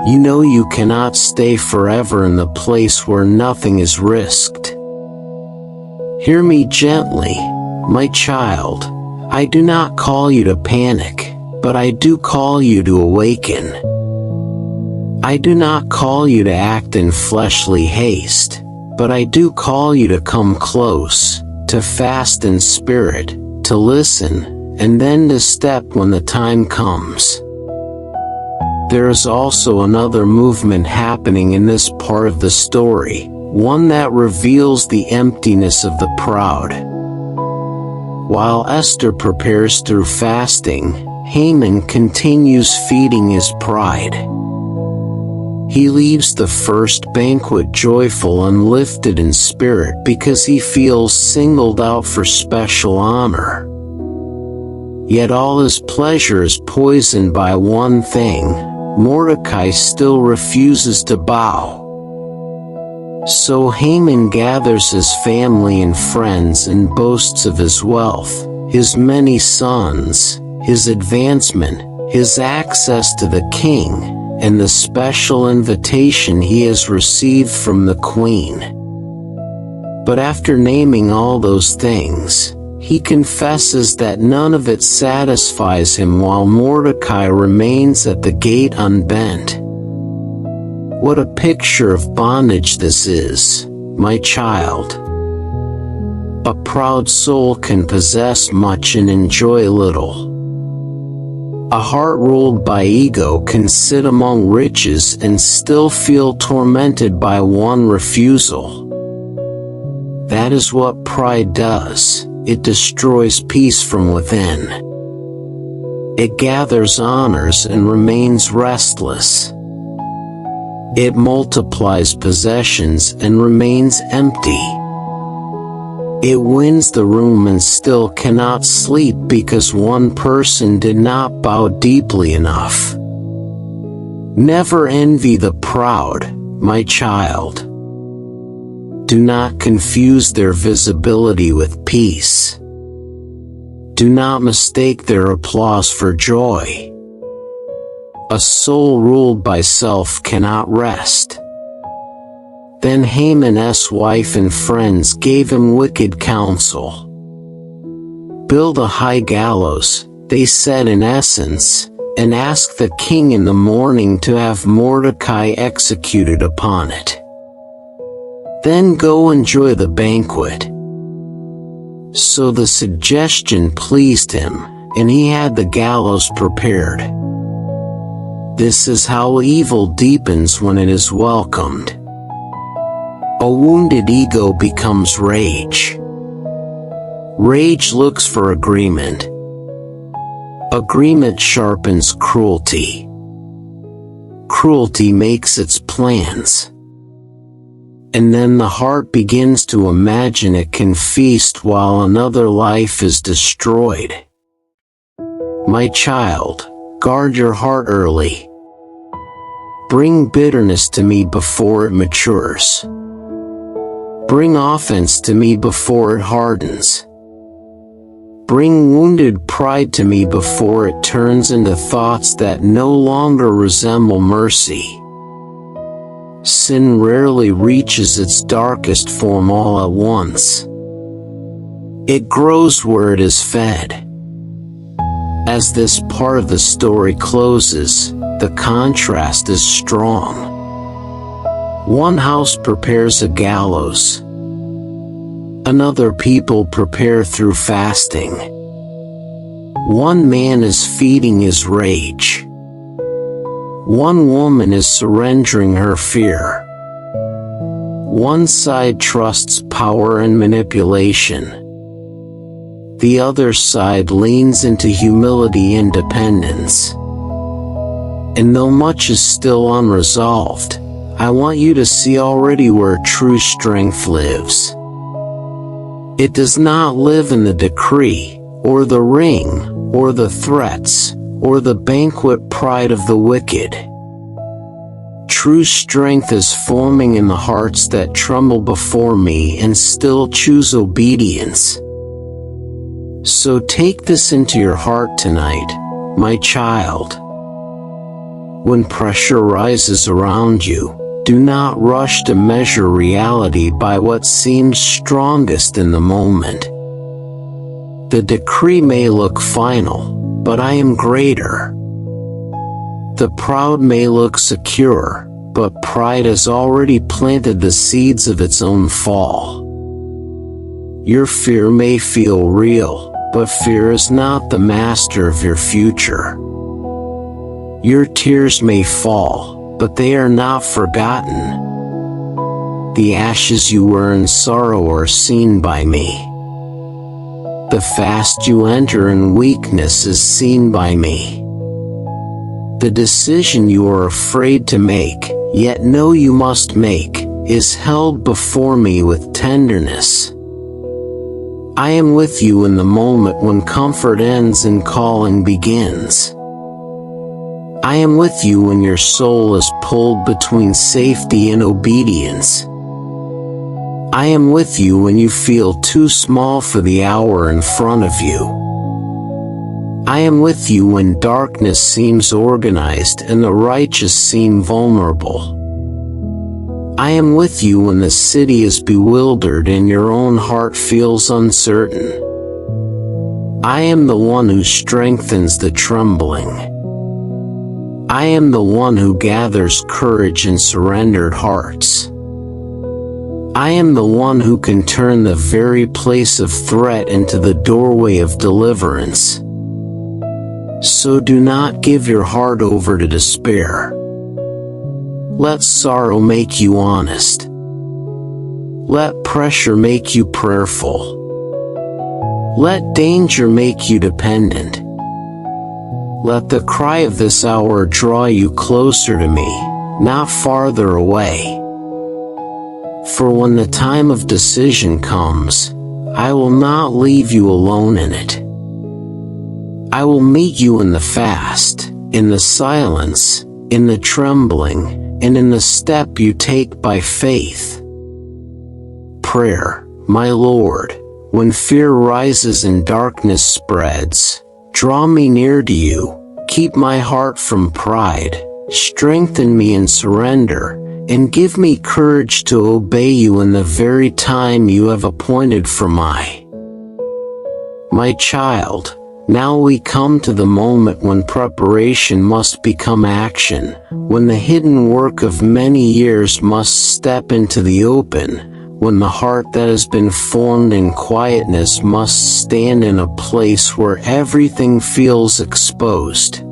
You know you cannot stay forever in the place where nothing is risked. Hear me gently, my child. I do not call you to panic, but I do call you to awaken. I do not call you to act in fleshly haste, but I do call you to come close, to fast in spirit, to listen, and then to step when the time comes. There is also another movement happening in this part of the story, one that reveals the emptiness of the proud. While Esther prepares through fasting, Haman continues feeding his pride. He leaves the first banquet joyful and lifted in spirit because he feels singled out for special honor. Yet all his pleasure is poisoned by one thing: Mordecai still refuses to bow. So Haman gathers his family and friends and boasts of his wealth, his many sons, his advancement, his access to the king, and the special invitation he has received from the queen. But after naming all those things, he confesses that none of it satisfies him while Mordecai remains at the gate unbent. What a picture of bondage this is, my child. A proud soul can possess much and enjoy little. A heart ruled by ego can sit among riches and still feel tormented by one refusal. That is what pride does. It destroys peace from within. It gathers honors and remains restless. It multiplies possessions and remains empty. It wins the room and still cannot sleep because one person did not bow deeply enough. Never envy the proud, my child. Do not confuse their visibility with peace. Do not mistake their applause for joy. A soul ruled by self cannot rest. Then Haman's wife and friends gave him wicked counsel. Build a high gallows, they said in essence, and ask the king in the morning to have Mordecai executed upon it. Then go enjoy the banquet. So the suggestion pleased him, and he had the gallows prepared. This is how evil deepens when it is welcomed. A wounded ego becomes rage. Rage looks for agreement. Agreement sharpens cruelty. Cruelty makes its plans. And then the heart begins to imagine it can feast while another life is destroyed. My child, guard your heart early. Bring bitterness to me before it matures. Bring offense to me before it hardens. Bring wounded pride to me before it turns into thoughts that no longer resemble mercy. Sin rarely reaches its darkest form all at once. It grows where it is fed. As this part of the story closes, the contrast is strong. One house prepares a gallows. Another people prepare through fasting. One man is feeding his rage. One woman is surrendering her fear. One side trusts power and manipulation. The other side leans into humility and dependence. And though much is still unresolved, I want you to see already where true strength lives. It does not live in the decree, or the ring, or the threats, or the banquet pride of the wicked. True strength is forming in the hearts that tremble before me and still choose obedience. So take this into your heart tonight, my child. When pressure rises around you, do not rush to measure reality by what seems strongest in the moment. The decree may look final, but I am greater. The proud may look secure, but pride has already planted the seeds of its own fall. Your fear may feel real, but fear is not the master of your future. Your tears may fall, but they are not forgotten. The ashes you wear in sorrow are seen by me. The fast you enter in weakness is seen by me. The decision you are afraid to make, yet know you must make, is held before me with tenderness. I am with you in the moment when comfort ends and calling begins. I am with you when your soul is pulled between safety and obedience. I am with you when you feel too small for the hour in front of you. I am with you when darkness seems organized and the righteous seem vulnerable. I am with you when the city is bewildered and your own heart feels uncertain. I am the one who strengthens the trembling. I am the one who gathers courage in surrendered hearts. I am the one who can turn the very place of threat into the doorway of deliverance. So do not give your heart over to despair. Let sorrow make you honest. Let pressure make you prayerful. Let danger make you dependent. Let the cry of this hour draw you closer to me, not farther away. For when the time of decision comes, I will not leave you alone in it. I will meet you in the fast, in the silence, in the trembling, and in the step you take by faith. Prayer, my Lord, when fear rises and darkness spreads, draw me near to you, keep my heart from pride, strengthen me in surrender, and give me courage to obey you in the very time you have appointed for my child. Now we come to the moment when preparation must become action, when the hidden work of many years must step into the open, when the heart that has been formed in quietness must stand in a place where everything feels exposed.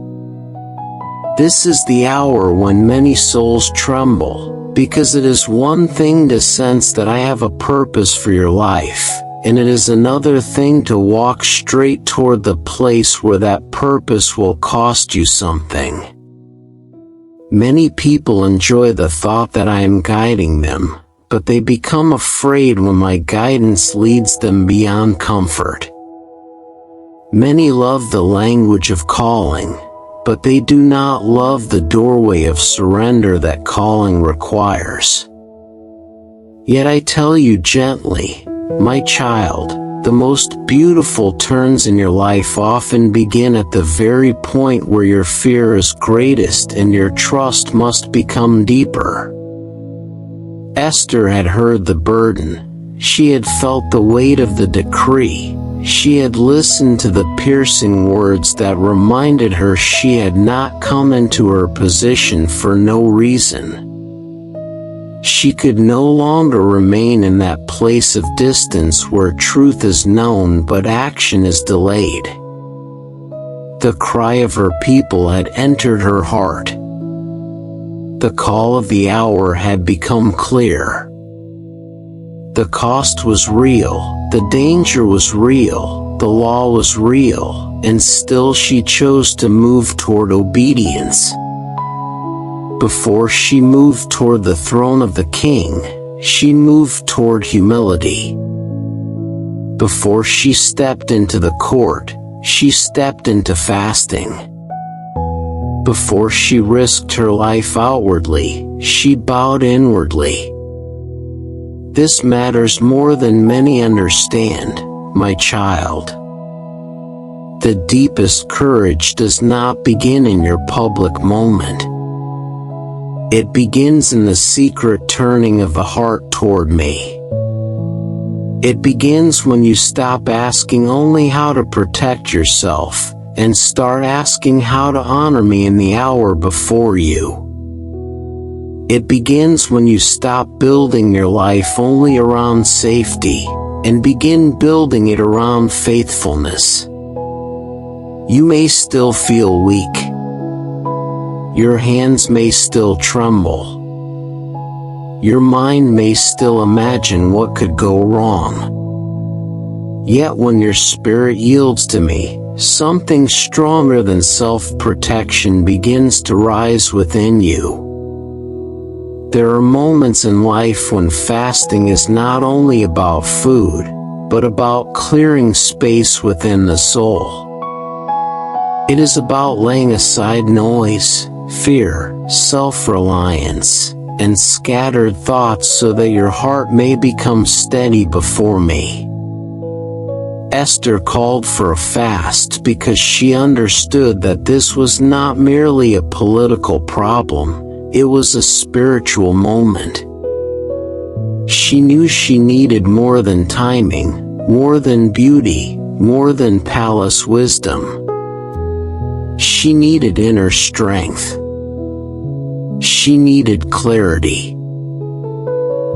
This is the hour when many souls tremble, because it is one thing to sense that I have a purpose for your life, and it is another thing to walk straight toward the place where that purpose will cost you something. Many people enjoy the thought that I am guiding them, but they become afraid when my guidance leads them beyond comfort. Many love the language of calling, but they do not love the doorway of surrender that calling requires. Yet I tell you gently, my child, the most beautiful turns in your life often begin at the very point where your fear is greatest and your trust must become deeper. Esther had heard the burden. She had felt the weight of the decree. She had listened to the piercing words that reminded her she had not come into her position for no reason. She could no longer remain in that place of distance where truth is known but action is delayed. The cry of her people had entered her heart. The call of the hour had become clear. The cost was real, the danger was real, the law was real, and still she chose to move toward obedience. Before she moved toward the throne of the king, she moved toward humility. Before she stepped into the court, she stepped into fasting. Before she risked her life outwardly, she bowed inwardly. This matters more than many understand, my child. The deepest courage does not begin in your public moment. It begins in the secret turning of the heart toward me. It begins when you stop asking only how to protect yourself, and start asking how to honor me in the hour before you. It begins when you stop building your life only around safety, and begin building it around faithfulness. You may still feel weak. Your hands may still tremble. Your mind may still imagine what could go wrong. Yet when your spirit yields to me, something stronger than self-protection begins to rise within you. There are moments in life when fasting is not only about food, but about clearing space within the soul. It is about laying aside noise, fear, self-reliance, and scattered thoughts so that your heart may become steady before me. Esther called for a fast because she understood that this was not merely a political problem, it was a spiritual moment. She knew she needed more than timing, more than beauty, more than palace wisdom. She needed inner strength. She needed clarity.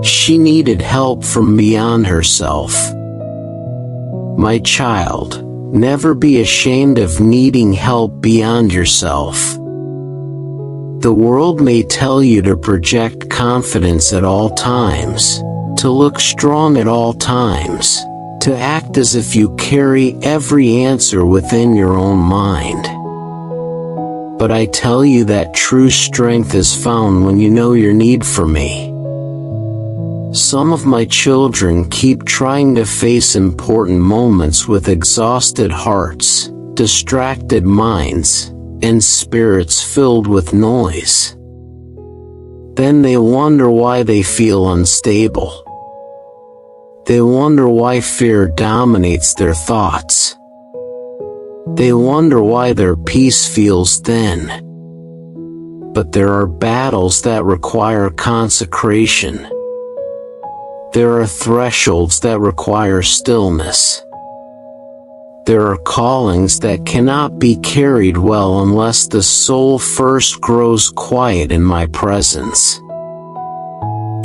She needed help from beyond herself. My child, never be ashamed of needing help beyond yourself. The world may tell you to project confidence at all times, to look strong at all times, to act as if you carry every answer within your own mind. But I tell you that true strength is found when you know your need for me. Some of my children keep trying to face important moments with exhausted hearts, distracted minds, and spirits filled with noise. Then they wonder why they feel unstable. They wonder why fear dominates their thoughts. They wonder why their peace feels thin. But there are battles that require consecration. There are thresholds that require stillness. There are callings that cannot be carried well unless the soul first grows quiet in my presence.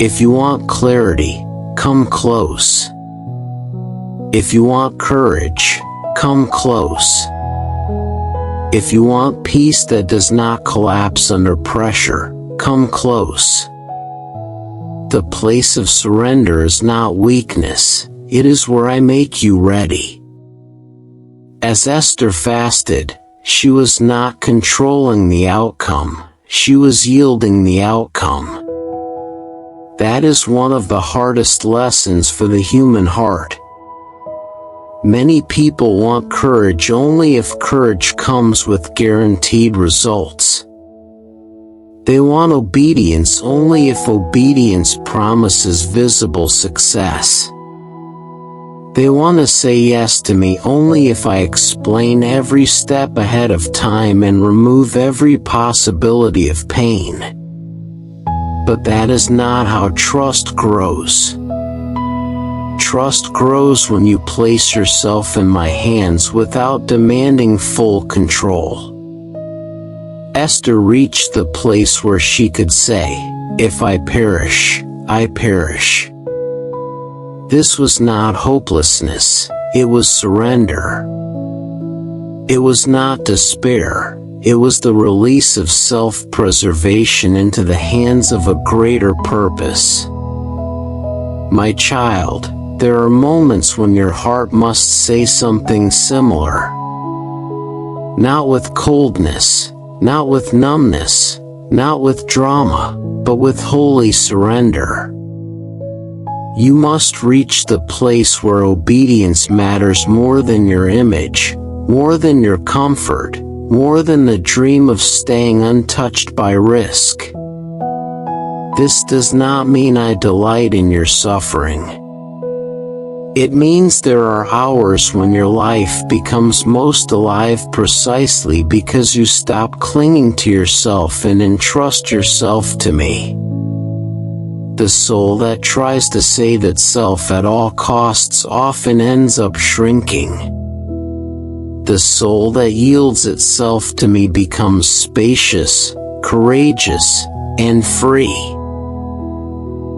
If you want clarity, come close. If you want courage, come close. If you want peace that does not collapse under pressure, come close. The place of surrender is not weakness, it is where I make you ready. As Esther fasted, she was not controlling the outcome, she was yielding the outcome. That is one of the hardest lessons for the human heart. Many people want courage only if courage comes with guaranteed results. They want obedience only if obedience promises visible success. They want to say yes to me only if I explain every step ahead of time and remove every possibility of pain. But that is not how trust grows. Trust grows when you place yourself in my hands without demanding full control. Esther reached the place where she could say, "If I perish, I perish." This was not hopelessness, it was surrender. It was not despair, It was the release of self-preservation into the hands of a greater purpose. My child, there are moments when your heart must say something similar. Not with coldness, not with numbness, not with drama, but with holy surrender. You must reach the place where obedience matters more than your image, more than your comfort, more than the dream of staying untouched by risk. This does not mean I delight in your suffering. It means there are hours when your life becomes most alive precisely because you stop clinging to yourself and entrust yourself to me. The soul that tries to save itself at all costs often ends up shrinking. The soul that yields itself to me becomes spacious, courageous, and free.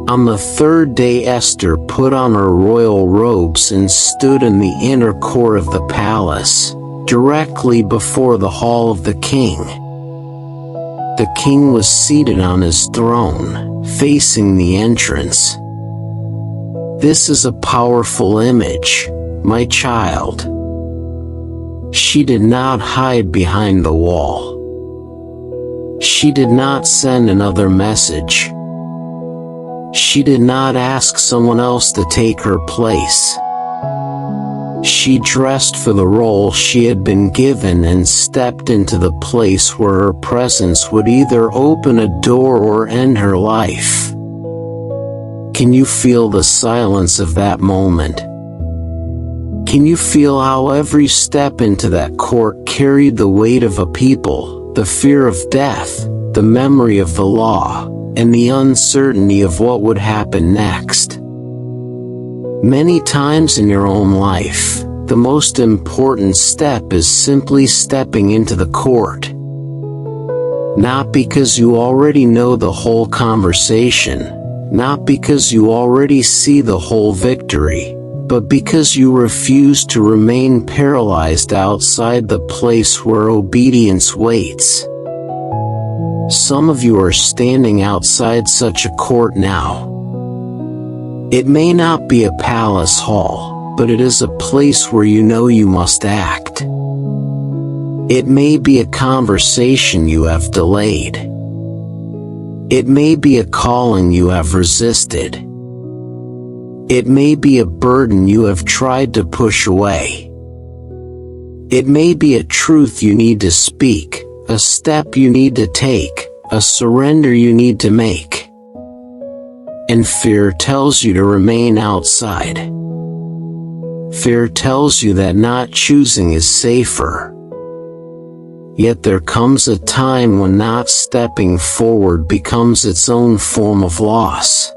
On the third day, Esther put on her royal robes and stood in the inner court of the palace, directly before the hall of the king. The king was seated on his throne, facing the entrance. This is a powerful image, my child. She did not hide behind the wall. She did not send another message. She did not ask someone else to take her place. She dressed for the role she had been given and stepped into the place where her presence would either open a door or end her life. Can you feel the silence of that moment? Can you feel how every step into that court carried the weight of a people, the fear of death, the memory of the law, and the uncertainty of what would happen next? Many times in your own life, the most important step is simply stepping into the court. Not because you already know the whole conversation, not because you already see the whole victory, but because you refuse to remain paralyzed outside the place where obedience waits. Some of you are standing outside such a court now. It may not be a palace hall, but it is a place where you know you must act. It may be a conversation you have delayed. It may be a calling you have resisted. It may be a burden you have tried to push away. It may be a truth you need to speak, a step you need to take, a surrender you need to make. And fear tells you to remain outside. Fear tells you that not choosing is safer. Yet there comes a time when not stepping forward becomes its own form of loss.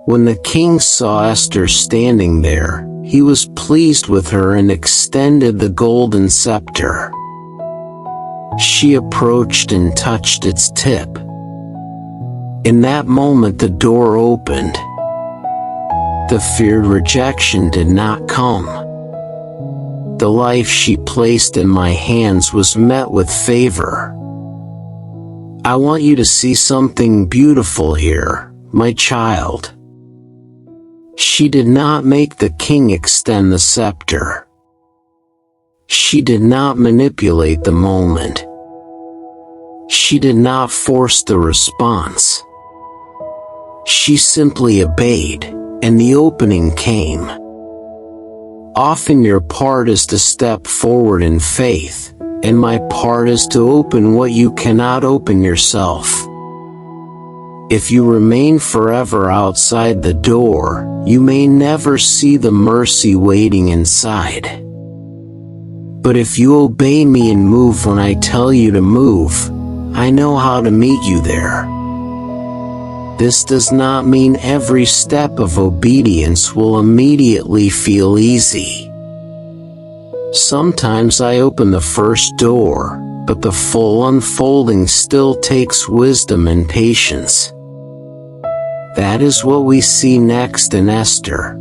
When the king saw Esther standing there, he was pleased with her and extended the golden scepter. She approached and touched its tip. In that moment the door opened. The feared rejection did not come. The life she placed in my hands was met with favor. I want you to see something beautiful here, my child. She did not make the king extend the scepter. She did not manipulate the moment. She did not force the response. She simply obeyed, and the opening came. Often your part is to step forward in faith, and my part is to open what you cannot open yourself. If you remain forever outside the door, you may never see the mercy waiting inside. But if you obey me and move when I tell you to move, I know how to meet you there. This does not mean every step of obedience will immediately feel easy. Sometimes I open the first door, but the full unfolding still takes wisdom and patience. That is what we see next in Esther.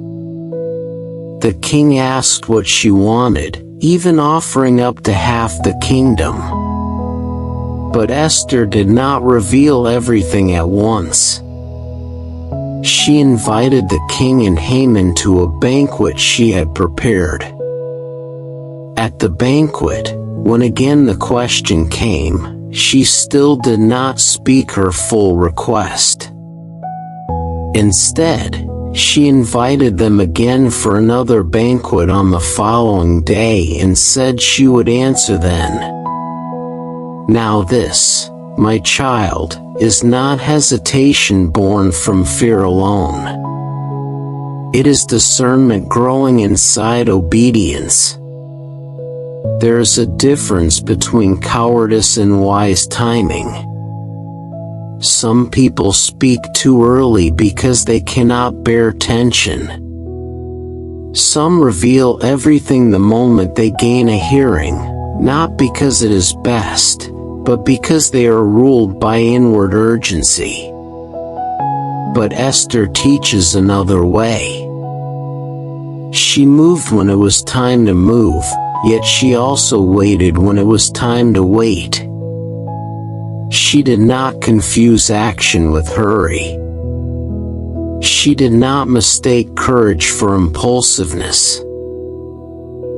The king asked what she wanted, even offering up to half the kingdom. But Esther did not reveal everything at once. She invited the king and Haman to a banquet she had prepared. At the banquet, when again the question came, she still did not speak her full request. Instead, she invited them again for another banquet on the following day and said she would answer then. Now this, my child, is not hesitation born from fear alone. It is discernment growing inside obedience. There is a difference between cowardice and wise timing. Some people speak too early because they cannot bear tension. Some reveal everything the moment they gain a hearing, not because it is best, but because they are ruled by inward urgency. But Esther teaches another way. She moved when it was time to move, yet she also waited when it was time to wait. She did not confuse action with hurry. She did not mistake courage for impulsiveness.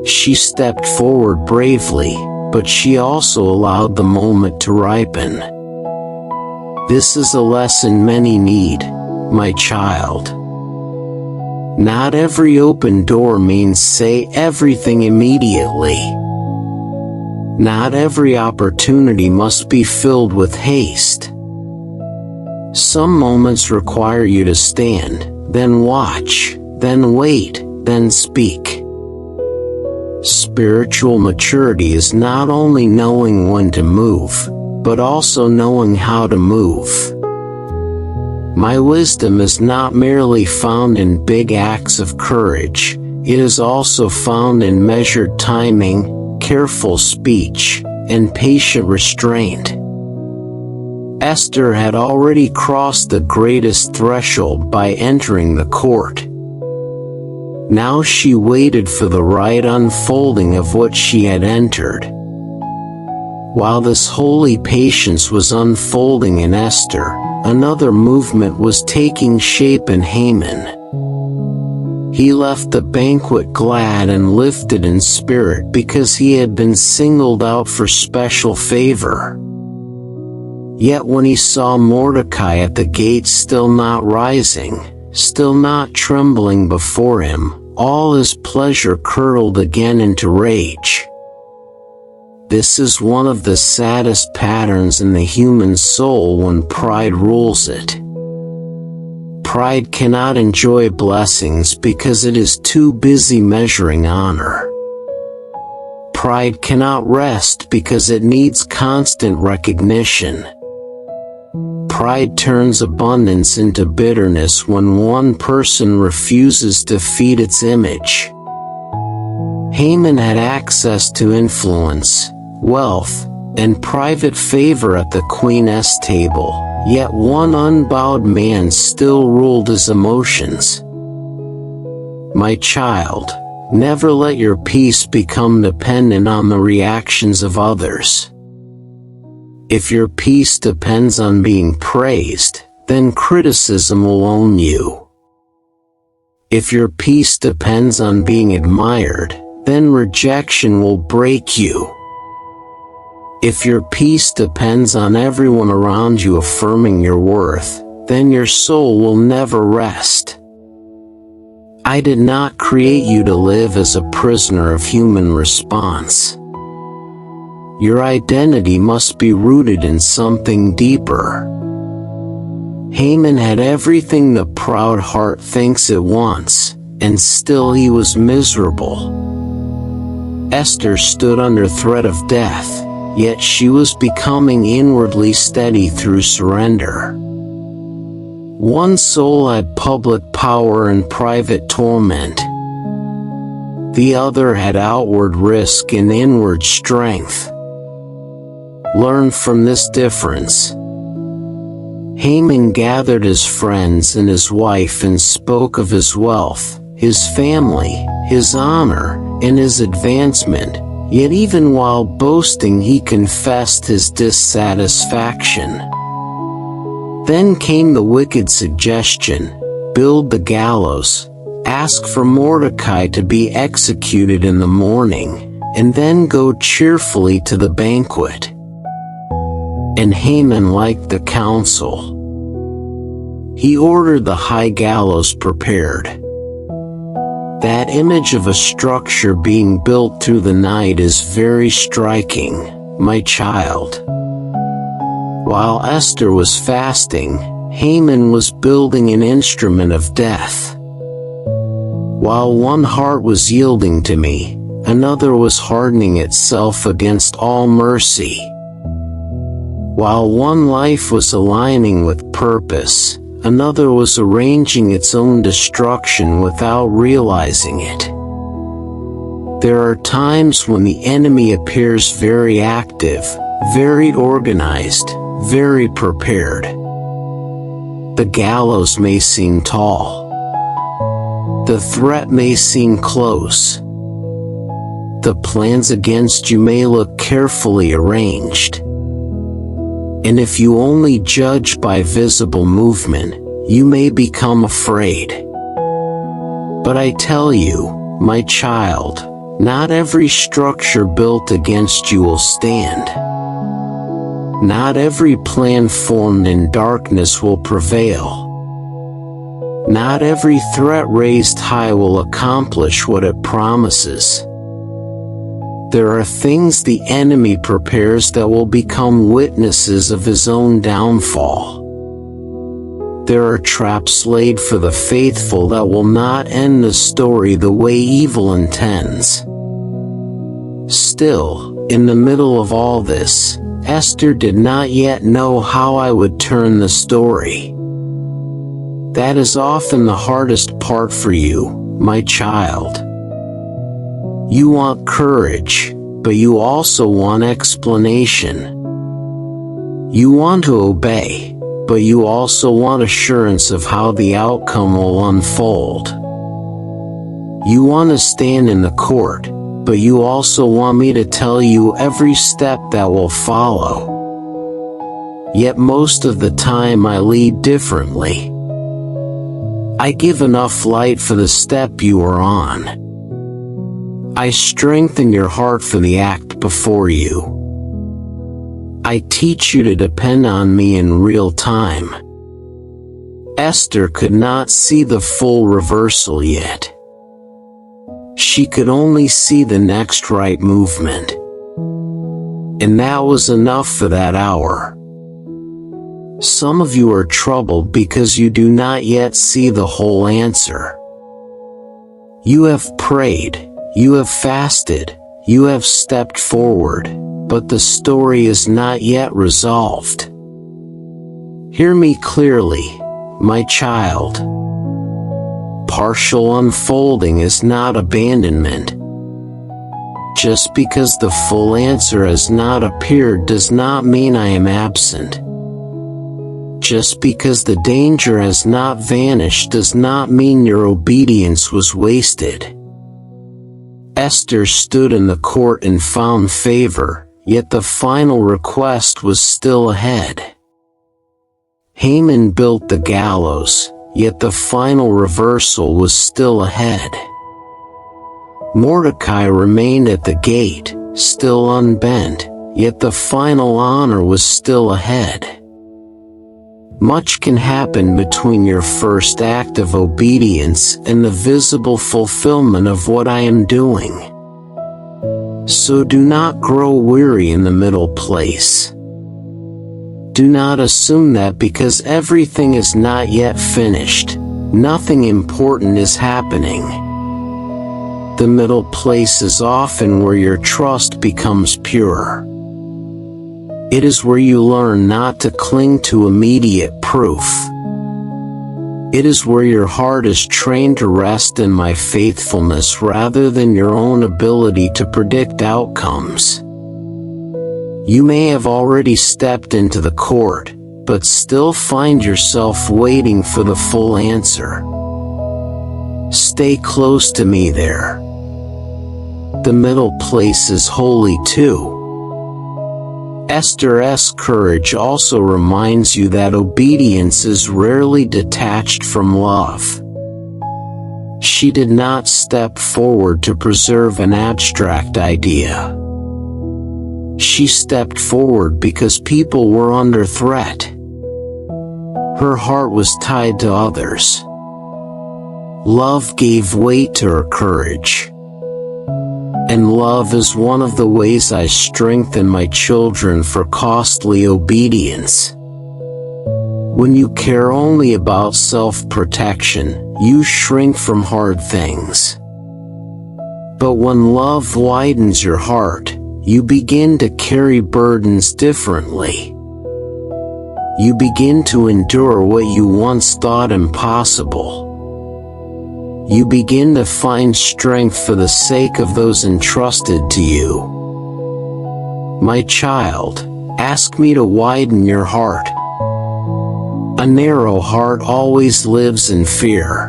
She stepped forward bravely, but she also allowed the moment to ripen. This is a lesson many need, my child. Not every open door means say everything immediately. Not every opportunity must be filled with haste. Some moments require you to stand, then watch, then wait, then speak. Spiritual maturity is not only knowing when to move, but also knowing how to move. My wisdom is not merely found in big acts of courage, it is also found in measured timing, careful speech, and patient restraint. Esther had already crossed the greatest threshold by entering the court. Now she waited for the right unfolding of what she had entered. While this holy patience was unfolding in Esther, another movement was taking shape in Haman. He left the banquet glad and lifted in spirit because he had been singled out for special favor. Yet when he saw Mordecai at the gate still not rising, still not trembling before him, all his pleasure curdled again into rage. This is one of the saddest patterns in the human soul when pride rules it. Pride cannot enjoy blessings because it is too busy measuring honor. Pride cannot rest because it needs constant recognition. Pride turns abundance into bitterness when one person refuses to feed its image. Haman had access to influence, wealth, and private favor at the Queen Esther table, yet one unbowed man still ruled his emotions. My child, never let your peace become dependent on the reactions of others. If your peace depends on being praised, then criticism will own you. If your peace depends on being admired, then rejection will break you. If your peace depends on everyone around you affirming your worth, then your soul will never rest. I did not create you to live as a prisoner of human response. Your identity must be rooted in something deeper. Haman had everything the proud heart thinks it wants, and still he was miserable. Esther stood under threat of death, yet she was becoming inwardly steady through surrender. One soul had public power and private torment. The other had outward risk and inward strength. Learn from this difference. Haman gathered his friends and his wife and spoke of his wealth, his family, his honor, and his advancement, Yet even while boasting he confessed his dissatisfaction. Then came the wicked suggestion, build the gallows, ask for Mordecai to be executed in the morning, and then go cheerfully to the banquet. And Haman liked the counsel. He ordered the high gallows prepared. That image of a structure being built through the night is very striking, my child. While Esther was fasting, Haman was building an instrument of death. While one heart was yielding to me, another was hardening itself against all mercy. While one life was aligning with purpose, another was arranging its own destruction without realizing it. There are times when the enemy appears very active, very organized, very prepared. The gallows may seem tall. The threat may seem close. The plans against you may look carefully arranged. And if you only judge by visible movement, you may become afraid. But I tell you, my child, not every structure built against you will stand. Not every plan formed in darkness will prevail. Not every threat raised high will accomplish what it promises. There are things the enemy prepares that will become witnesses of his own downfall. There are traps laid for the faithful that will not end the story the way evil intends. Still, in the middle of all this, Esther did not yet know how I would turn the story. That is often the hardest part for you, my child. You want courage, but you also want explanation. You want to obey, but you also want assurance of how the outcome will unfold. You want to stand in the court, but you also want me to tell you every step that will follow. Yet most of the time I lead differently. I give enough light for the step you are on. I strengthen your heart for the act before you. I teach you to depend on me in real time. Esther could not see the full reversal yet. She could only see the next right movement. And that was enough for that hour. Some of you are troubled because you do not yet see the whole answer. You have prayed. You have fasted, you have stepped forward, but the story is not yet resolved. Hear me clearly, my child. Partial unfolding is not abandonment. Just because the full answer has not appeared does not mean I am absent. Just because the danger has not vanished does not mean your obedience was wasted. Esther stood in the court and found favor, yet the final request was still ahead. Haman built the gallows, yet the final reversal was still ahead. Mordecai remained at the gate, still unbent, yet the final honor was still ahead. Much can happen between your first act of obedience and the visible fulfillment of what I am doing. So do not grow weary in the middle place. Do not assume that because everything is not yet finished, nothing important is happening. The middle place is often where your trust becomes pure. It is where you learn not to cling to immediate proof. It is where your heart is trained to rest in my faithfulness rather than your own ability to predict outcomes. You may have already stepped into the court, but still find yourself waiting for the full answer. Stay close to me there. but the middle place is holy too. Esther's courage also reminds you that obedience is rarely detached from love. She did not step forward to preserve an abstract idea. She stepped forward because people were under threat. Her heart was tied to others. Love gave weight to her courage. And love is one of the ways I strengthen my children for costly obedience. When you care only about self-protection, you shrink from hard things. But when love widens your heart, you begin to carry burdens differently. You begin to endure what you once thought impossible. You begin to find strength for the sake of those entrusted to you. My child, ask me to widen your heart. A narrow heart always lives in fear.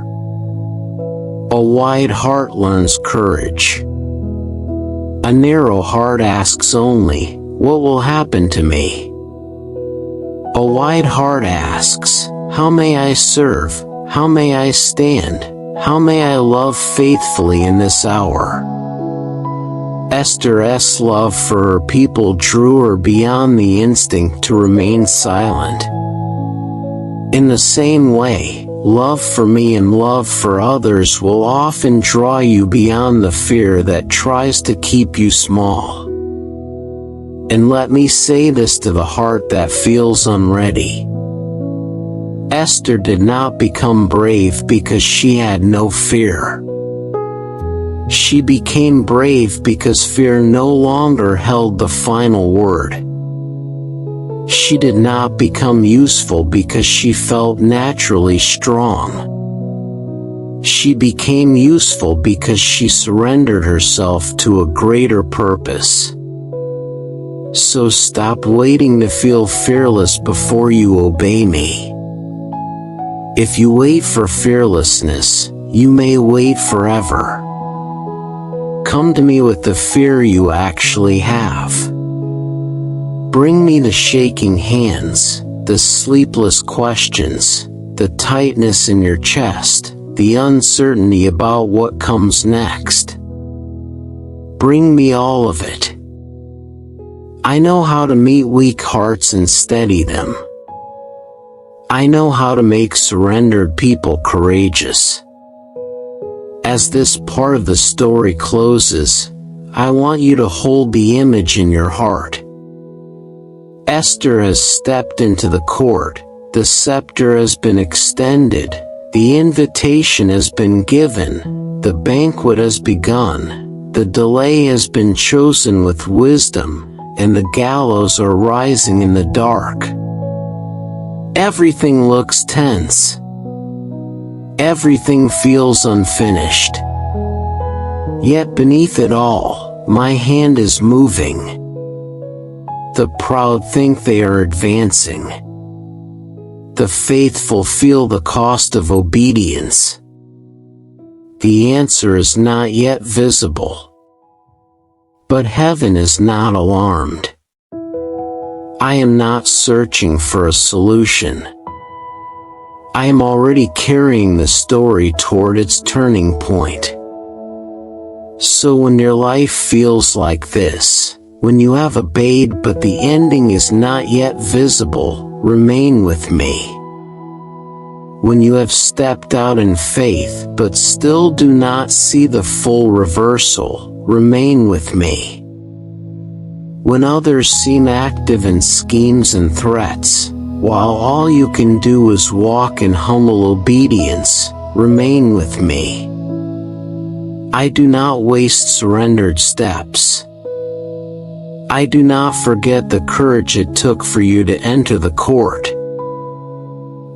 A wide heart learns courage. A narrow heart asks only, what will happen to me? A wide heart asks, how may I serve? How may I stand? How may I love faithfully in this hour? Esther's love for her people drew her beyond the instinct to remain silent. In the same way, love for me and love for others will often draw you beyond the fear that tries to keep you small. And let me say this to the heart that feels unready. Esther did not become brave because she had no fear. She became brave because fear no longer held the final word. She did not become useful because she felt naturally strong. She became useful because she surrendered herself to a greater purpose. So stop waiting to feel fearless before you obey me. If you wait for fearlessness, you may wait forever. Come to me with the fear you actually have. Bring me the shaking hands, the sleepless questions, the tightness in your chest, the uncertainty about what comes next. Bring me all of it. I know how to meet weak hearts and steady them. I know how to make surrendered people courageous. As this part of the story closes, I want you to hold the image in your heart. Esther has stepped into the court, the scepter has been extended, the invitation has been given, the banquet has begun, the delay has been chosen with wisdom, and the gallows are rising in the dark. Everything looks tense. Everything feels unfinished. Yet beneath it all, my hand is moving. The proud think they are advancing. The faithful feel the cost of obedience. The answer is not yet visible. But heaven is not alarmed. I am not searching for a solution. I am already carrying the story toward its turning point. So when your life feels like this, when you have obeyed but the ending is not yet visible, remain with me. When you have stepped out in faith but still do not see the full reversal, remain with me. When others seem active in schemes and threats, while all you can do is walk in humble obedience, remain with me. I do not waste surrendered steps. I do not forget the courage it took for you to enter the court.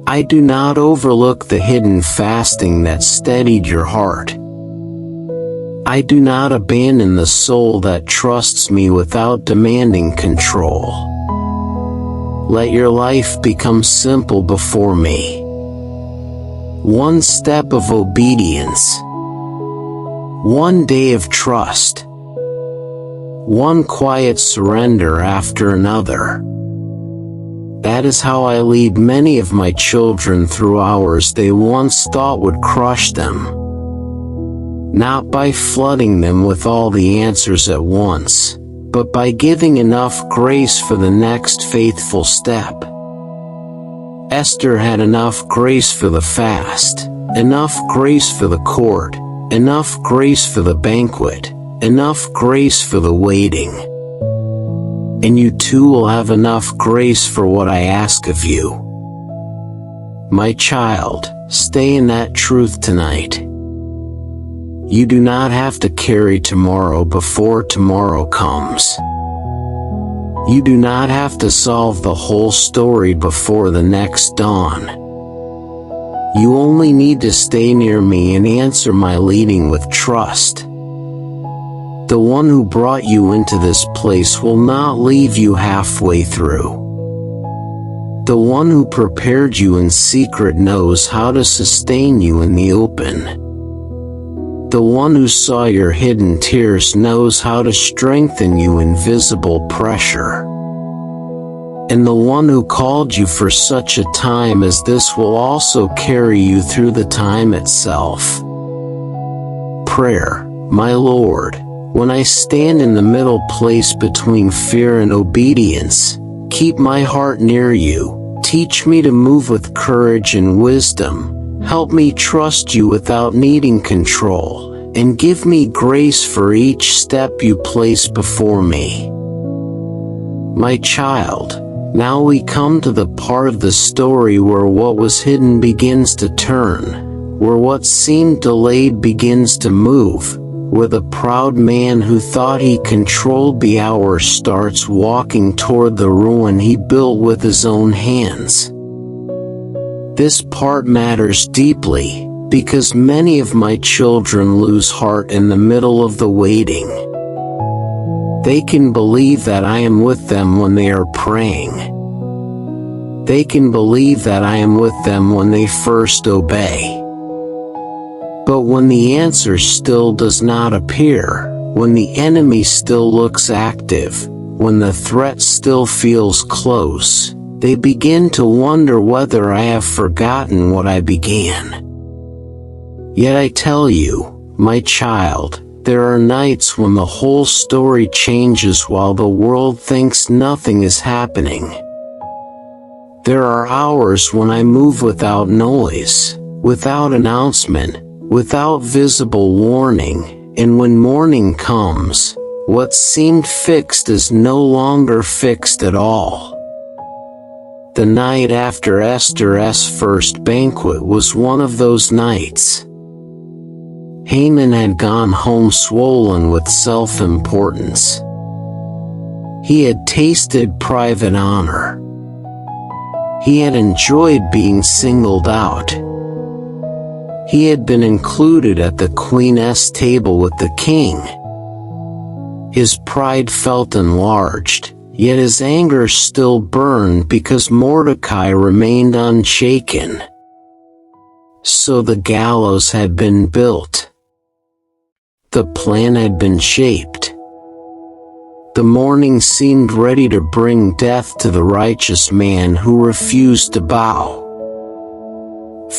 I do not overlook the hidden fasting that steadied your heart. I do not abandon the soul that trusts me without demanding control. Let your life become simple before me. One step of obedience. One day of trust. one quiet surrender after another. That is how I lead many of my children through hours they once thought would crush them. Not by flooding them with all the answers at once, but by giving enough grace for the next faithful step. Esther had enough grace for the fast, enough grace for the court, enough grace for the banquet, enough grace for the waiting. And you too will have enough grace for what I ask of you. My child, stay in that truth tonight. You do not have to carry tomorrow before tomorrow comes. You do not have to solve the whole story before the next dawn. You only need to stay near me and answer my leading with trust. The one who brought you into this place will not leave you halfway through. The one who prepared you in secret knows how to sustain you in the open. The one who saw your hidden tears knows how to strengthen you in visible pressure. And the one who called you for such a time as this will also carry you through the time itself. Prayer, my Lord. When I stand in the middle place between fear and obedience, keep my heart near you, teach me to move with courage and wisdom, help me trust you without needing control, and give me grace for each step you place before me. My child, now we come to the part of the story where what was hidden begins to turn, where what seemed delayed begins to move, where the proud man who thought he controlled the hour starts walking toward the ruin he built with his own hands. This part matters deeply, because many of my children lose heart in the middle of the waiting. They can believe that I am with them when they are praying. They can believe that I am with them when they first obey. But when the answer still does not appear, when the enemy still looks active, when the threat still feels close, they begin to wonder whether I have forgotten what I began. Yet I tell you, my child, there are nights when the whole story changes while the world thinks nothing is happening. There are hours when I move without noise, without announcement, without visible warning, and when morning comes, what seemed fixed is no longer fixed at all. The night after Esther's first banquet was one of those nights. Haman had gone home swollen with self-importance. He had tasted private honor. He had enjoyed being singled out. He had been included at the Queen Esther table with the king. His pride felt enlarged, yet his anger still burned because Mordecai remained unshaken. So the gallows had been built. The plan had been shaped. The morning seemed ready to bring death to the righteous man who refused to bow.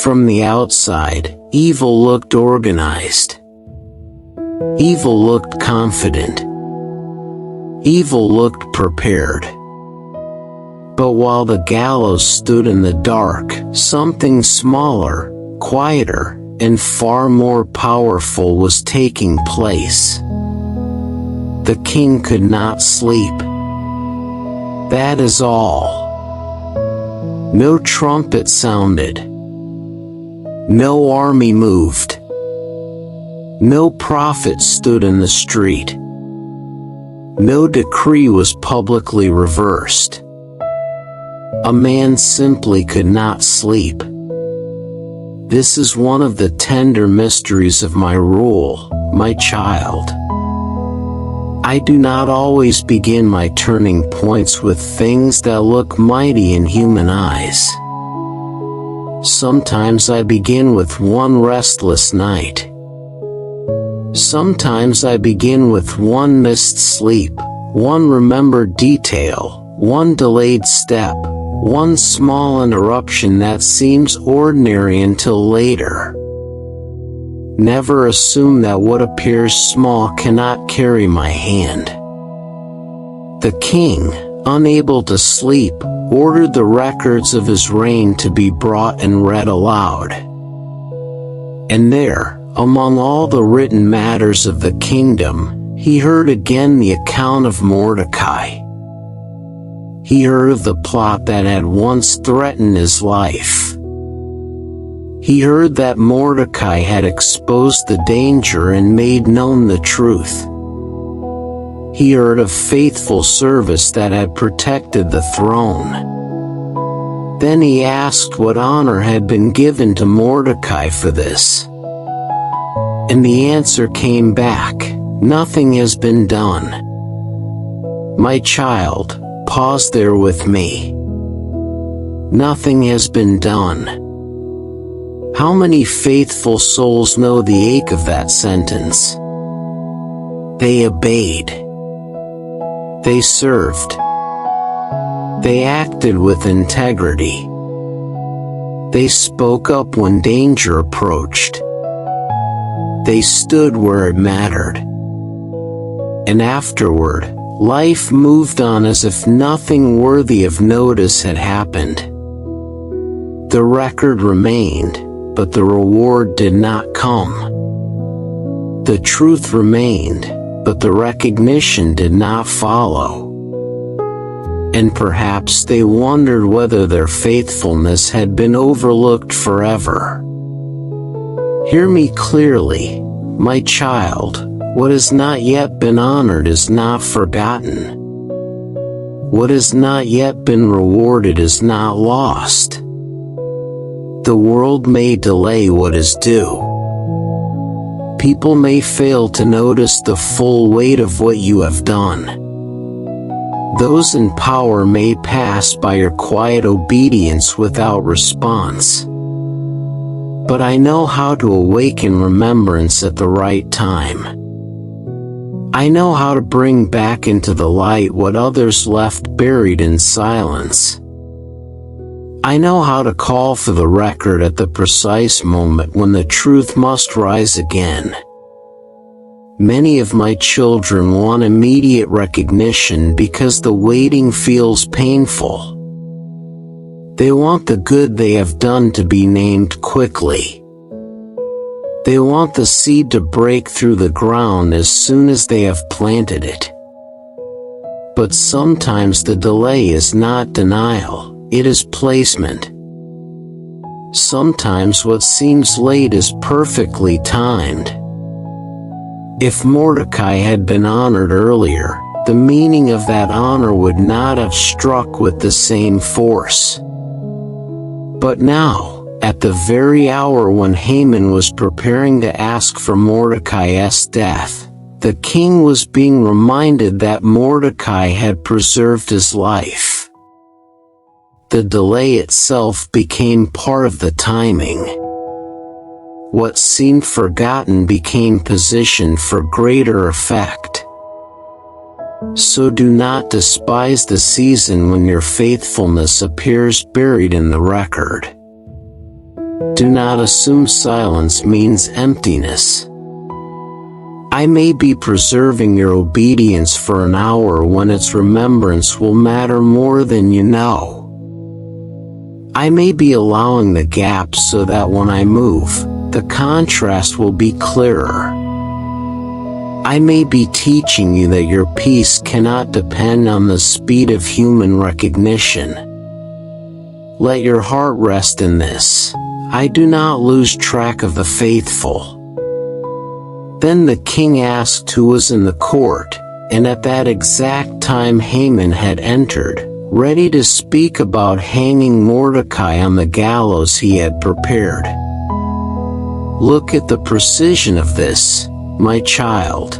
From the outside, evil looked organized. Evil looked confident. Evil looked prepared. But while the gallows stood in the dark, something smaller, quieter, and far more powerful was taking place. The king could not sleep. That is all. No trumpet sounded. No army moved. No prophet stood in the street. No decree was publicly reversed. A man simply could not sleep. This is one of the tender mysteries of my rule, my child. I do not always begin my turning points with things that look mighty in human eyes. Sometimes I begin with one restless night. Sometimes I begin with one missed sleep, one remembered detail, one delayed step, one small interruption that seems ordinary until later. Never assume that what appears small cannot carry my hand. The king, unable to sleep, ordered the records of his reign to be brought and read aloud. And there, among all the written matters of the kingdom, he heard again the account of Mordecai. He heard of the plot that had once threatened his life. He heard that Mordecai had exposed the danger and made known the truth. He heard of faithful service that had protected the throne. Then he asked what honor had been given to Mordecai for this. And the answer came back, nothing has been done. My child, pause there with me. Nothing has been done. How many faithful souls know the ache of that sentence? They obeyed. They served. They acted with integrity. They spoke up when danger approached. They stood where it mattered. And afterward, life moved on as if nothing worthy of notice had happened. The record remained, but the reward did not come. The truth remained, but the recognition did not follow. And perhaps they wondered whether their faithfulness had been overlooked forever. Hear me clearly, my child, what has not yet been honored is not forgotten. What has not yet been rewarded is not lost. The world may delay what is due. People may fail to notice the full weight of what you have done. Those in power may pass by your quiet obedience without response. But I know how to awaken remembrance at the right time. I know how to bring back into the light what others left buried in silence. I know how to call for the record at the precise moment when the truth must rise again. Many of my children want immediate recognition because the waiting feels painful. They want the good they have done to be named quickly. They want the seed to break through the ground as soon as they have planted it. But sometimes the delay is not denial, it is placement. Sometimes what seems late is perfectly timed. If Mordecai had been honored earlier, the meaning of that honor would not have struck with the same force. But now, at the very hour when Haman was preparing to ask for Mordecai's death, the king was being reminded that Mordecai had preserved his life. The delay itself became part of the timing. What seemed forgotten became positioned for greater effect. So do not despise the season when your faithfulness appears buried in the record. Do not assume silence means emptiness. I may be preserving your obedience for an hour when its remembrance will matter more than you know. I may be allowing the gaps so that when I move, the contrast will be clearer. I may be teaching you that your peace cannot depend on the speed of human recognition. Let your heart rest in this. I do not lose track of the faithful. Then the king asked who was in the court, and at that exact time Haman had entered, ready to speak about hanging Mordecai on the gallows he had prepared. Look at the precision of this, my child.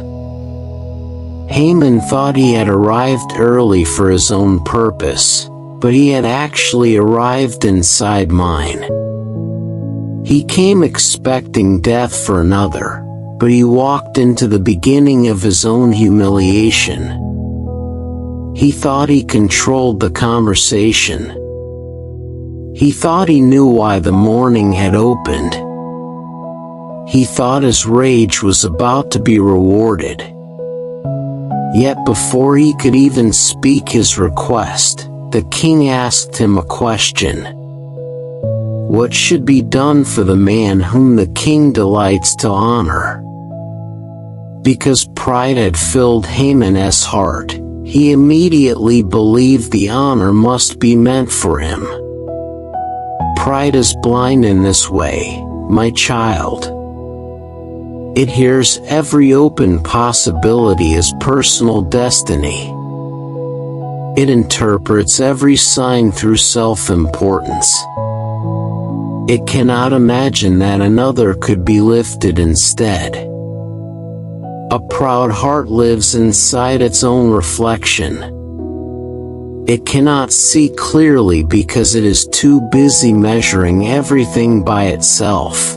Haman thought he had arrived early for his own purpose, but he had actually arrived inside mine. He came expecting death for another, but he walked into the beginning of his own humiliation. He thought he controlled the conversation. He thought he knew why the morning had opened. He thought his rage was about to be rewarded. Yet before he could even speak his request, the king asked him a question. What should be done for the man whom the king delights to honor? Because pride had filled Haman's heart, he immediately believed the honor must be meant for him. Pride is blind in this way, my child. It hears every open possibility as personal destiny. It interprets every sign through self-importance. It cannot imagine that another could be lifted instead. A proud heart lives inside its own reflection. It cannot see clearly because it is too busy measuring everything by itself.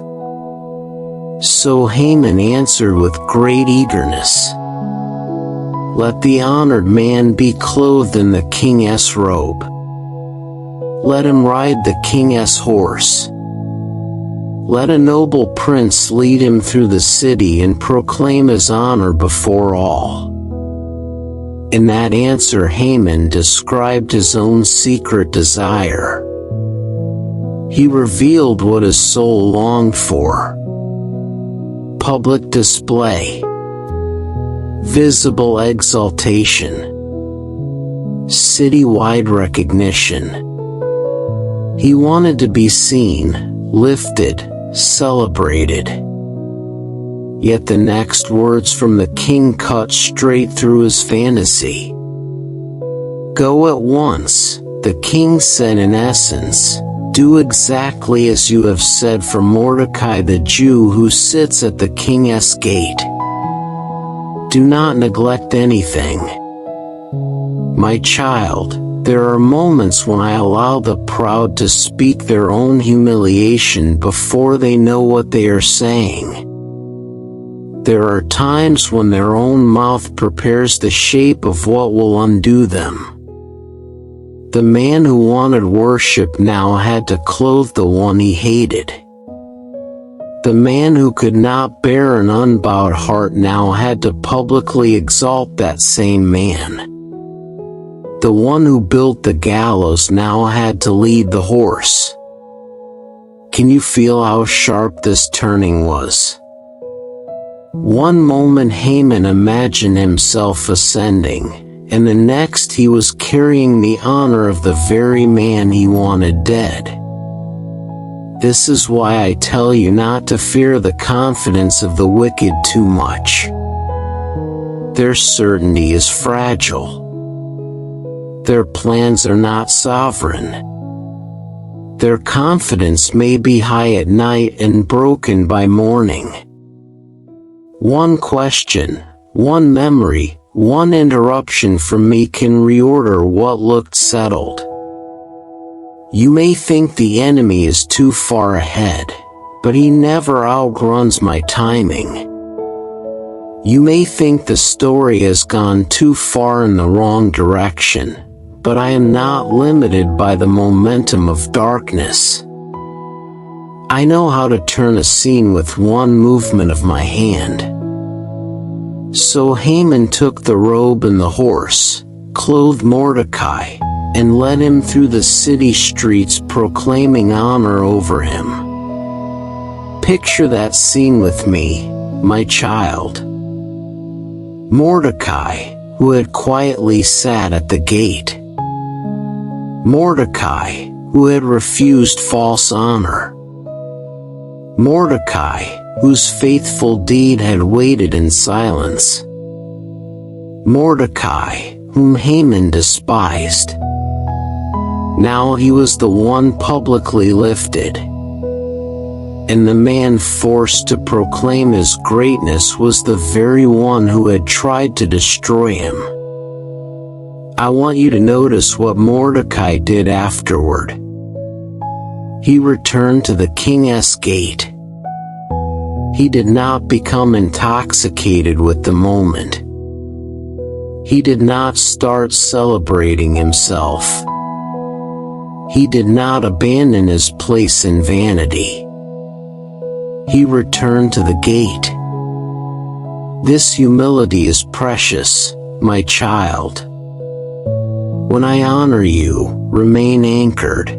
So Haman answered with great eagerness, Let the honored man be clothed in the king's robe. Let him ride the king's horse. Let a noble prince lead him through the city and proclaim his honor before all. In that answer, Haman described his own secret desire. He revealed what his soul longed for. Public display, visible exaltation, citywide recognition. He wanted to be seen, lifted, celebrated. Yet the next words from the king cut straight through his fantasy. Go at once, the king said in essence. Do exactly as you have said for Mordecai the Jew who sits at the king's gate. Do not neglect anything. My child, there are moments when I allow the proud to speak their own humiliation before they know what they are saying. There are times when their own mouth prepares the shape of what will undo them. The man who wanted worship now had to clothe the one he hated. The man who could not bear an unbowed heart now had to publicly exalt that same man. The one who built the gallows now had to lead the horse. Can you feel how sharp this turning was? One moment Haman imagined himself ascending, and the next he was carrying the honor of the very man he wanted dead. This is why I tell you not to fear the confidence of the wicked too much. Their certainty is fragile. Their plans are not sovereign. Their confidence may be high at night and broken by morning. One question, one memory, one interruption from me can reorder what looked settled. You may think the enemy is too far ahead, but he never outruns my timing. You may think the story has gone too far in the wrong direction, but I am not limited by the momentum of darkness. I know how to turn a scene with one movement of my hand. So Haman took the robe and the horse, clothed Mordecai, and led him through the city streets proclaiming honor over him. Picture that scene with me, my child. Mordecai, who had quietly sat at the gate. Mordecai, who had refused false honor. Mordecai, whose faithful deed had waited in silence. Mordecai, whom Haman despised. Now he was the one publicly lifted. And the man forced to proclaim his greatness was the very one who had tried to destroy him. I want you to notice what Mordecai did afterward. He returned to the king's gate. He did not become intoxicated with the moment. He did not start celebrating himself. He did not abandon his place in vanity. He returned to the gate. This humility is precious, my child. When I honor you, remain anchored.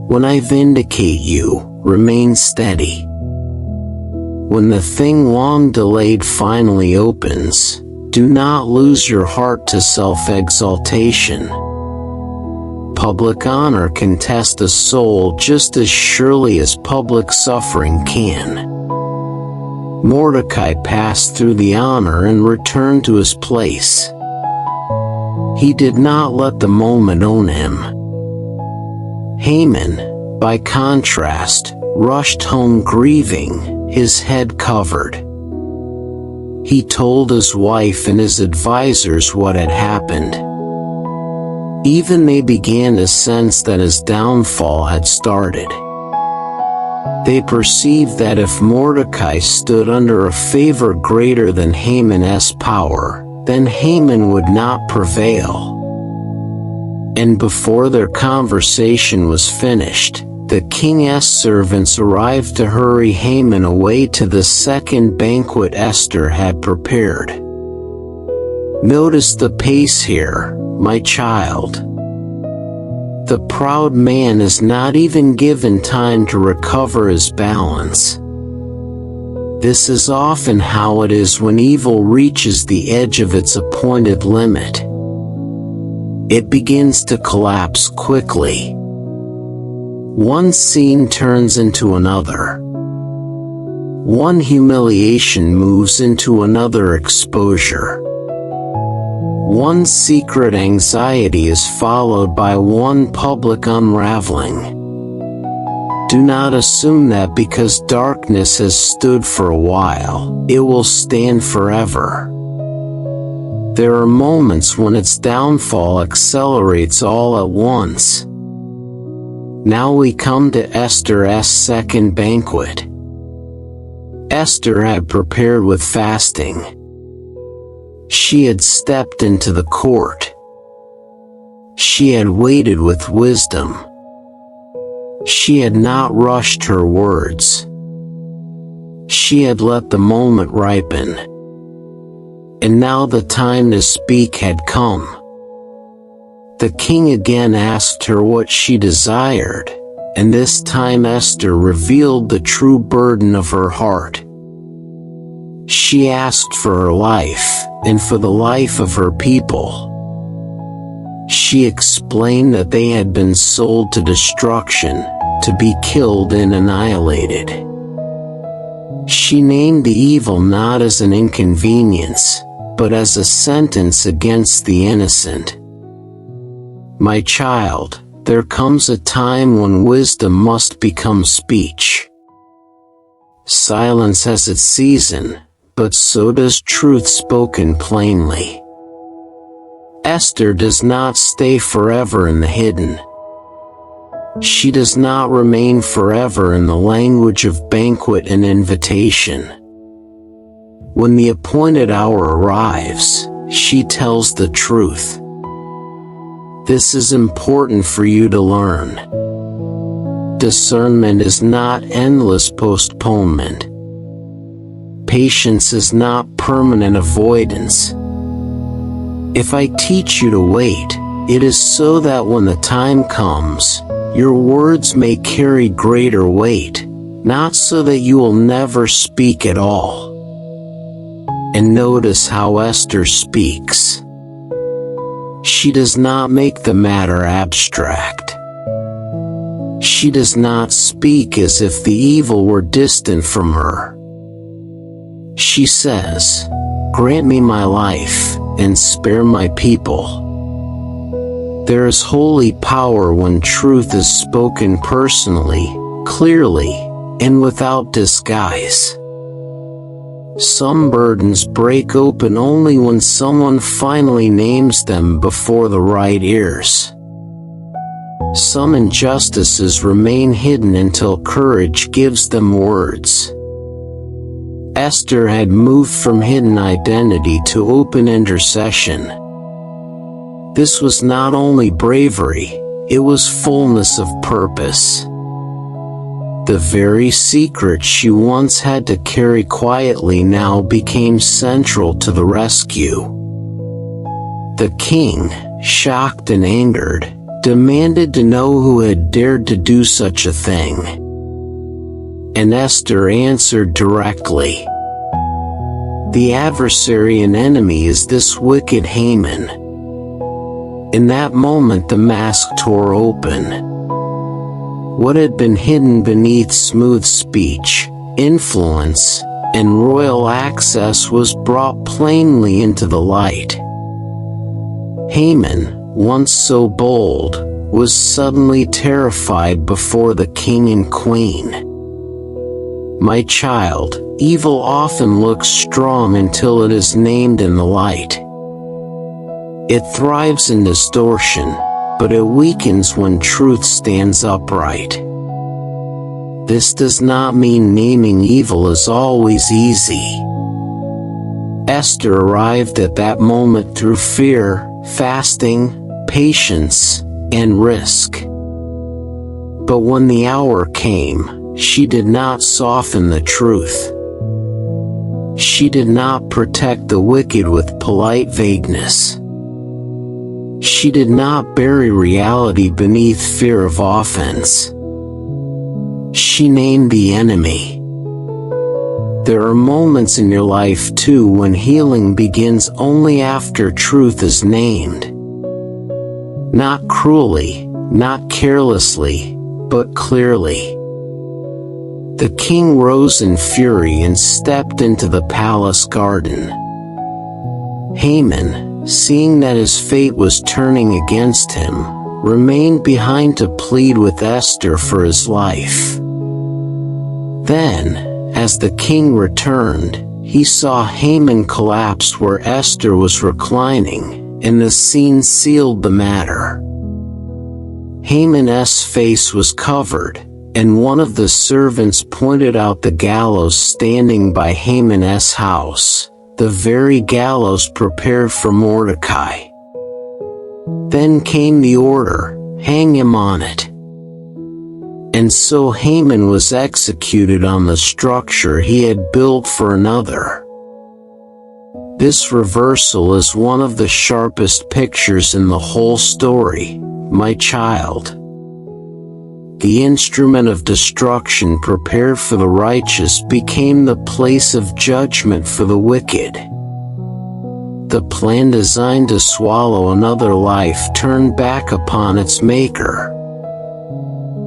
When I vindicate you, remain steady. When the thing long delayed finally opens, do not lose your heart to self-exaltation. Public honor can test a soul just as surely as public suffering can. Mordecai passed through the honor and returned to his place. He did not let the moment own him. Haman, by contrast, rushed home grieving, his head covered. He told his wife and his advisors what had happened. Even they began to sense that his downfall had started. They perceived that if Mordecai stood under a favor greater than Haman's power, then Haman would not prevail. And before their conversation was finished, the king's servants arrived to hurry Haman away to the second banquet Esther had prepared. Notice the pace here, my child. The proud man is not even given time to recover his balance. This is often how it is when evil reaches the edge of its appointed limit. It begins to collapse quickly. One scene turns into another. One humiliation moves into another exposure. One secret anxiety is followed by one public unraveling. Do not assume that because darkness has stood for a while, it will stand forever. There are moments when its downfall accelerates all at once. Now we come to Esther's second banquet. Esther had prepared with fasting. She had stepped into the court. She had waited with wisdom. She had not rushed her words. She had let the moment ripen. And now the time to speak had come. The king again asked her what she desired, and this time Esther revealed the true burden of her heart. She asked for her life, and for the life of her people. She explained that they had been sold to destruction, to be killed and annihilated. She named the evil not as an inconvenience, but as a sentence against the innocent. My child, there comes a time when wisdom must become speech. Silence has its season, but so does truth spoken plainly. Esther does not stay forever in the hidden. She does not remain forever in the language of banquet and invitation. When the appointed hour arrives, she tells the truth. This is important for you to learn. Discernment is not endless postponement. Patience is not permanent avoidance. If I teach you to wait, it is so that when the time comes, your words may carry greater weight, not so that you will never speak at all. And notice how Esther speaks. She does not make the matter abstract. She does not speak as if the evil were distant from her. She says, "Grant me my life, and spare my people." There is holy power when truth is spoken personally, clearly, and without disguise. Some burdens break open only when someone finally names them before the right ears. Some injustices remain hidden until courage gives them words. Esther had moved from hidden identity to open intercession. This was not only bravery, it was fullness of purpose. The very secret she once had to carry quietly now became central to the rescue. The king, shocked and angered, demanded to know who had dared to do such a thing. And Esther answered directly. The adversary and enemy is this wicked Haman. In that moment the mask tore open. What had been hidden beneath smooth speech, influence, and royal access was brought plainly into the light. Haman, once so bold, was suddenly terrified before the king and queen. My child, evil often looks strong until it is named in the light. It thrives in distortion, but it weakens when truth stands upright. This does not mean naming evil is always easy. Esther arrived at that moment through fear, fasting, patience, and risk. But when the hour came, she did not soften the truth. She did not protect the wicked with polite vagueness. She did not bury reality beneath fear of offense. She named the enemy. There are moments in your life too when healing begins only after truth is named. Not cruelly, not carelessly, but clearly. The king rose in fury and stepped into the palace garden. Haman, seeing that his fate was turning against him, remained behind to plead with Esther for his life. Then, as the king returned, he saw Haman collapse where Esther was reclining, and the scene sealed the matter. Haman's face was covered, and one of the servants pointed out the gallows standing by Haman's house, the very gallows prepared for Mordecai. Then came the order, hang him on it. And so Haman was executed on the structure he had built for another. This reversal is one of the sharpest pictures in the whole story, my child. The instrument of destruction prepared for the righteous became the place of judgment for the wicked. The plan designed to swallow another life turned back upon its maker.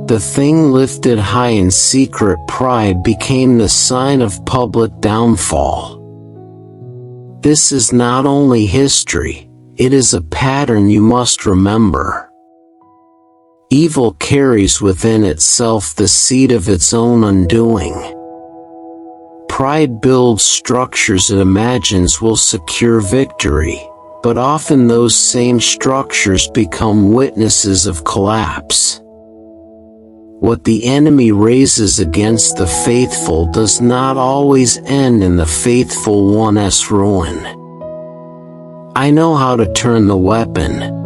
The thing lifted high in secret pride became the sign of public downfall. This is not only history, it is a pattern you must remember. Evil carries within itself the seed of its own undoing. Pride builds structures it imagines will secure victory, but often those same structures become witnesses of collapse. What the enemy raises against the faithful does not always end in the faithful one's ruin. I know how to turn the weapon.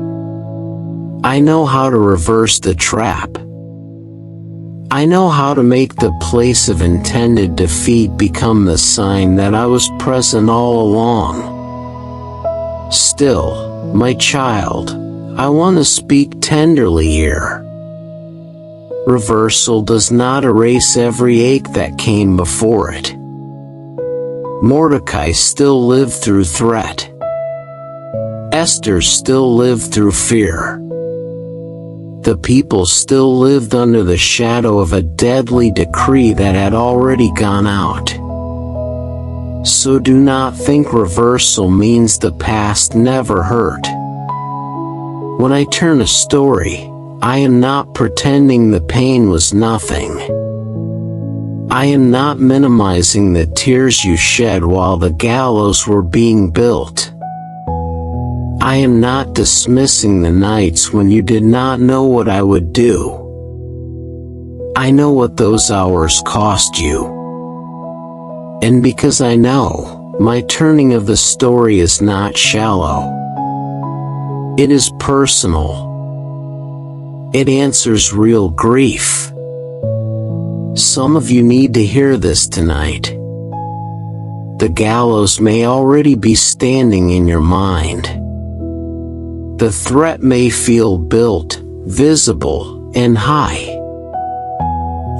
I know how to reverse the trap. I know how to make the place of intended defeat become the sign that I was present all along. Still, my child, I want to speak tenderly here. Reversal does not erase every ache that came before it. Mordecai still lived through threat. Esther still lived through fear. The people still lived under the shadow of a deadly decree that had already gone out. So do not think reversal means the past never hurt. When I turn a story, I am not pretending the pain was nothing. I am not minimizing the tears you shed while the gallows were being built. I am not dismissing the nights when you did not know what I would do. I know what those hours cost you. And because I know, my turning of the story is not shallow. It is personal. It answers real grief. Some of you need to hear this tonight. The gallows may already be standing in your mind. The threat may feel built, visible, and high.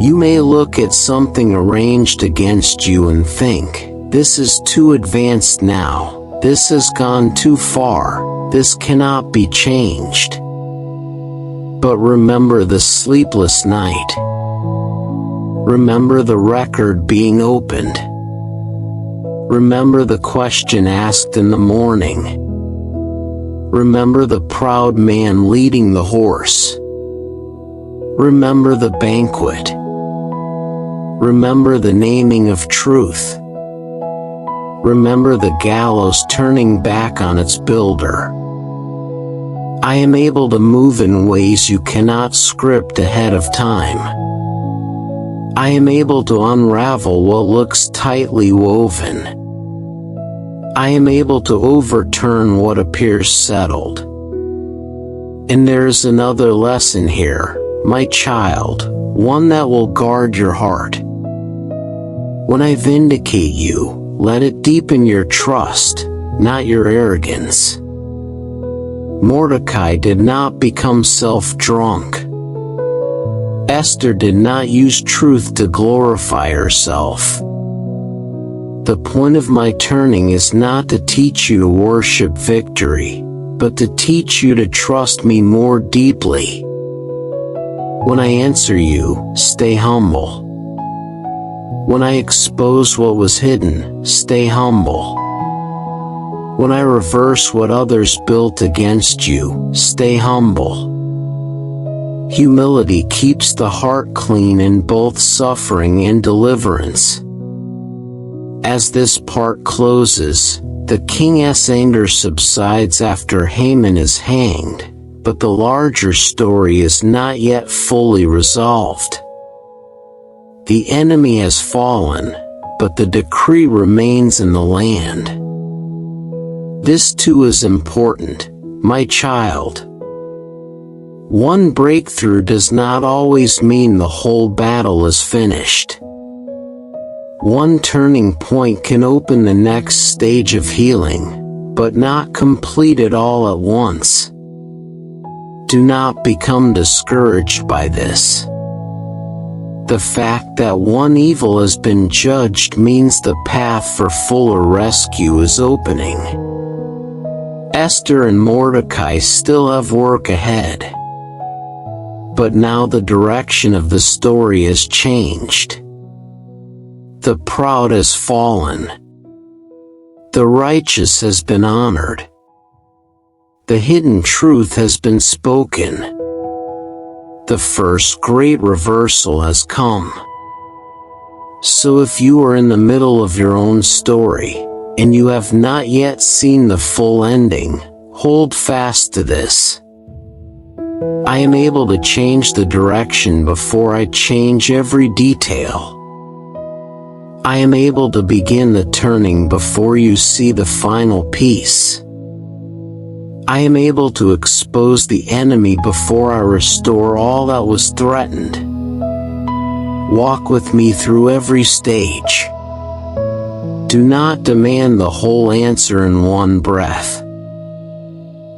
You may look at something arranged against you and think, this is too advanced now, this has gone too far, this cannot be changed. But remember the sleepless night. Remember the record being opened. Remember the question asked in the morning. Remember the proud man leading the horse. Remember the banquet. Remember the naming of truth. Remember the gallows turning back on its builder. I am able to move in ways you cannot script ahead of time. I am able to unravel what looks tightly woven. I am able to overturn what appears settled. And there is another lesson here, my child, one that will guard your heart. When I vindicate you, let it deepen your trust, not your arrogance. Mordecai did not become self-drunk. Esther did not use truth to glorify herself. The point of my turning is not to teach you to worship victory, but to teach you to trust me more deeply. When I answer you, stay humble. When I expose what was hidden, stay humble. When I reverse what others built against you, stay humble. Humility keeps the heart clean in both suffering and deliverance. As this part closes, the king's anger subsides after Haman is hanged, but the larger story is not yet fully resolved. The enemy has fallen, but the decree remains in the land. This too is important, my child. One breakthrough does not always mean the whole battle is finished. One turning point can open the next stage of healing, but not complete it all at once. Do not become discouraged by this. The fact that one evil has been judged means the path for fuller rescue is opening. Esther and Mordecai still have work ahead. But now the direction of the story has changed. The proud has fallen. The righteous has been honored. The hidden truth has been spoken. The first great reversal has come. So if you are in the middle of your own story, and you have not yet seen the full ending, hold fast to this. I am able to change the direction before I change every detail. I am able to begin the turning before you see the final piece. I am able to expose the enemy before I restore all that was threatened. Walk with me through every stage. Do not demand the whole answer in one breath.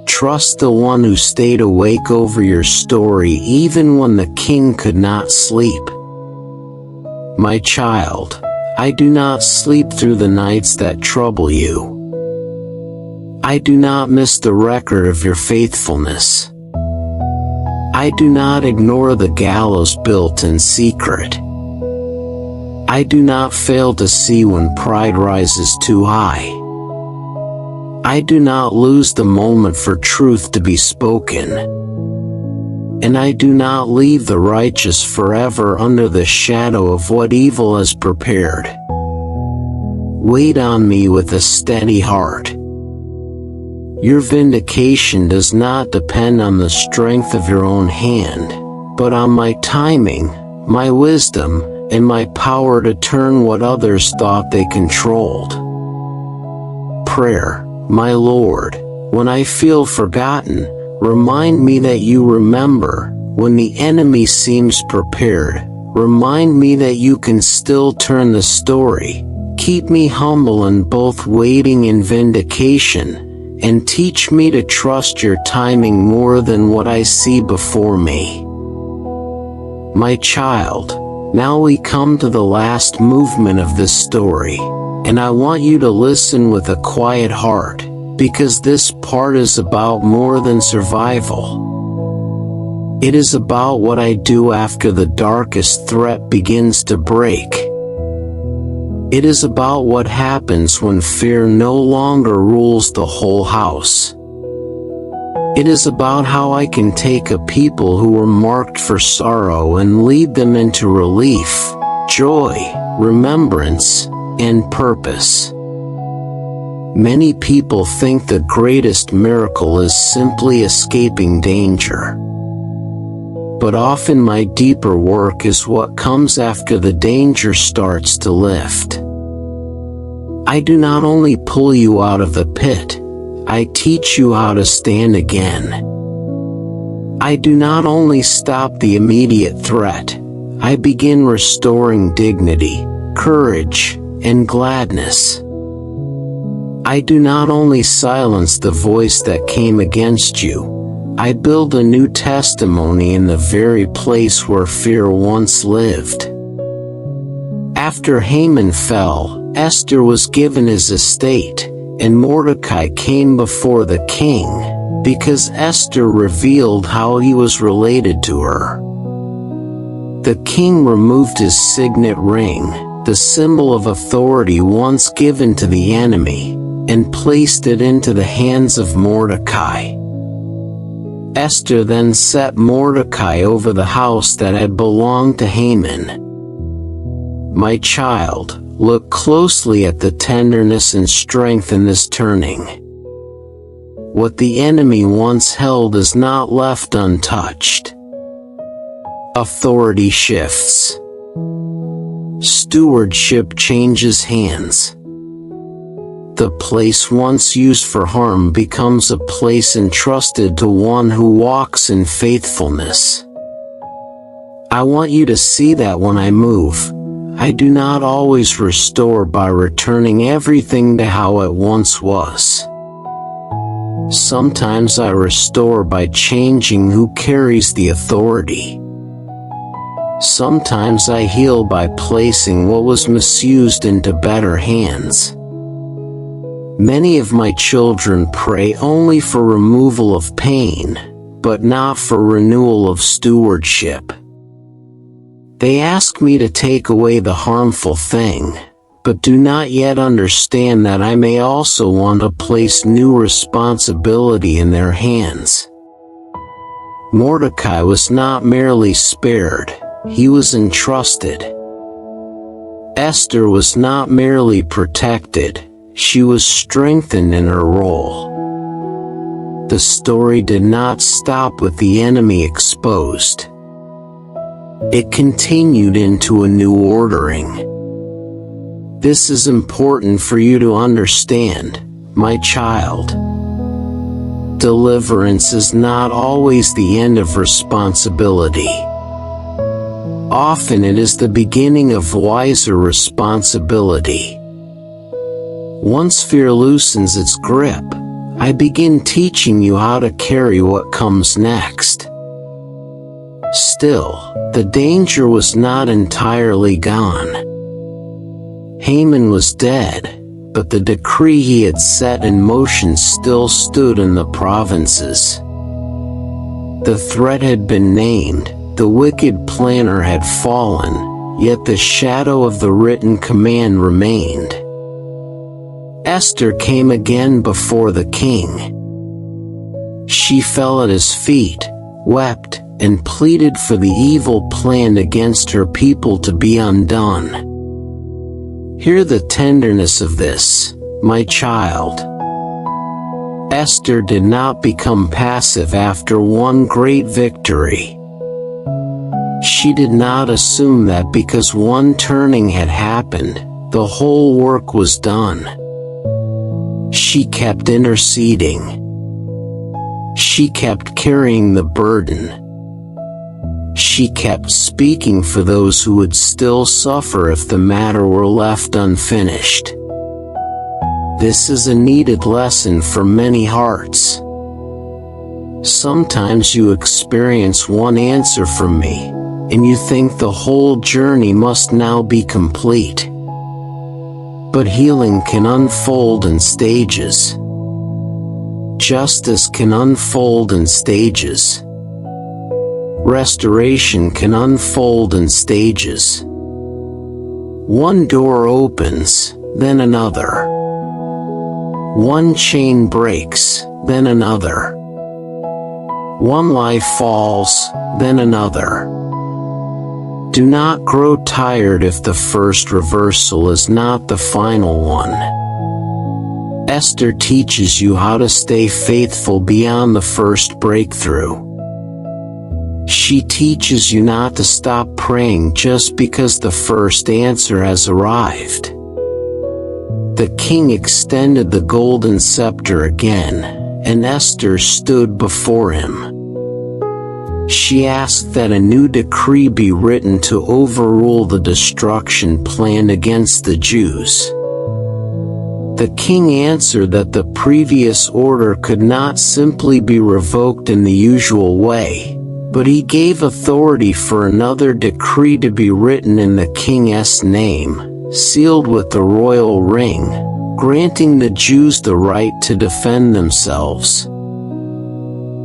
Trust the one who stayed awake over your story even when the king could not sleep. My child, I do not sleep through the nights that trouble you. I do not miss the record of your faithfulness. I do not ignore the gallows built in secret. I do not fail to see when pride rises too high. I do not lose the moment for truth to be spoken. And I do not leave the righteous forever under the shadow of what evil has prepared. Wait on me with a steady heart. Your vindication does not depend on the strength of your own hand, but on my timing, my wisdom, and my power to turn what others thought they controlled. Prayer. My Lord, when I feel forgotten, remind me that you remember. When the enemy seems prepared, remind me that you can still turn the story. Keep me humble in both waiting and vindication, and teach me to trust your timing more than what I see before me. My child, now we come to the last movement of this story, and I want you to listen with a quiet heart, because this part is about more than survival. It is about what I do after the darkest threat begins to break. It is about what happens when fear no longer rules the whole house. It is about how I can take a people who were marked for sorrow and lead them into relief, joy, remembrance, and purpose. Many people think the greatest miracle is simply escaping danger. But often my deeper work is what comes after the danger starts to lift. I do not only pull you out of the pit, I teach you how to stand again. I do not only stop the immediate threat, I begin restoring dignity, courage, and gladness. I do not only silence the voice that came against you, I build a new testimony in the very place where fear once lived. After Haman fell, Esther was given his estate, and Mordecai came before the king, because Esther revealed how he was related to her. The king removed his signet ring, the symbol of authority once given to the enemy, and placed it into the hands of Mordecai. Esther then set Mordecai over the house that had belonged to Haman. My child, look closely at the tenderness and strength in this turning. What the enemy once held is not left untouched. Authority shifts. Stewardship changes hands. The place once used for harm becomes a place entrusted to one who walks in faithfulness. I want you to see that when I move, I do not always restore by returning everything to how it once was. Sometimes I restore by changing who carries the authority. Sometimes I heal by placing what was misused into better hands. Many of my children pray only for removal of pain, but not for renewal of stewardship. They ask me to take away the harmful thing, but do not yet understand that I may also want to place new responsibility in their hands. Mordecai was not merely spared, he was entrusted. Esther was not merely protected, she was strengthened in her role. The story did not stop with the enemy exposed. It continued into a new ordering. This is important for you to understand, my child. Deliverance is not always the end of responsibility. Often it is the beginning of wiser responsibility. Once fear loosens its grip, I begin teaching you how to carry what comes next. Still, the danger was not entirely gone. Haman was dead, but the decree he had set in motion still stood in the provinces. The threat had been named, the wicked planner had fallen, yet the shadow of the written command remained. Esther came again before the king. She fell at his feet, wept, and pleaded for the evil planned against her people to be undone. Hear the tenderness of this, my child. Esther did not become passive after one great victory. She did not assume that because one turning had happened, the whole work was done. She kept interceding. She kept carrying the burden. She kept speaking for those who would still suffer if the matter were left unfinished. This is a needed lesson for many hearts. Sometimes you experience one answer from me, and you think the whole journey must now be complete. But healing can unfold in stages. Justice can unfold in stages. Restoration can unfold in stages. One door opens, then another. One chain breaks, then another. One life falls, then another. Do not grow tired if the first reversal is not the final one. Esther teaches you how to stay faithful beyond the first breakthrough. She teaches you not to stop praying just because the first answer has arrived. The king extended the golden scepter again, and Esther stood before him. She asked that a new decree be written to overrule the destruction planned against the Jews. The king answered that the previous order could not simply be revoked in the usual way, but he gave authority for another decree to be written in the king's name, sealed with the royal ring, granting the Jews the right to defend themselves.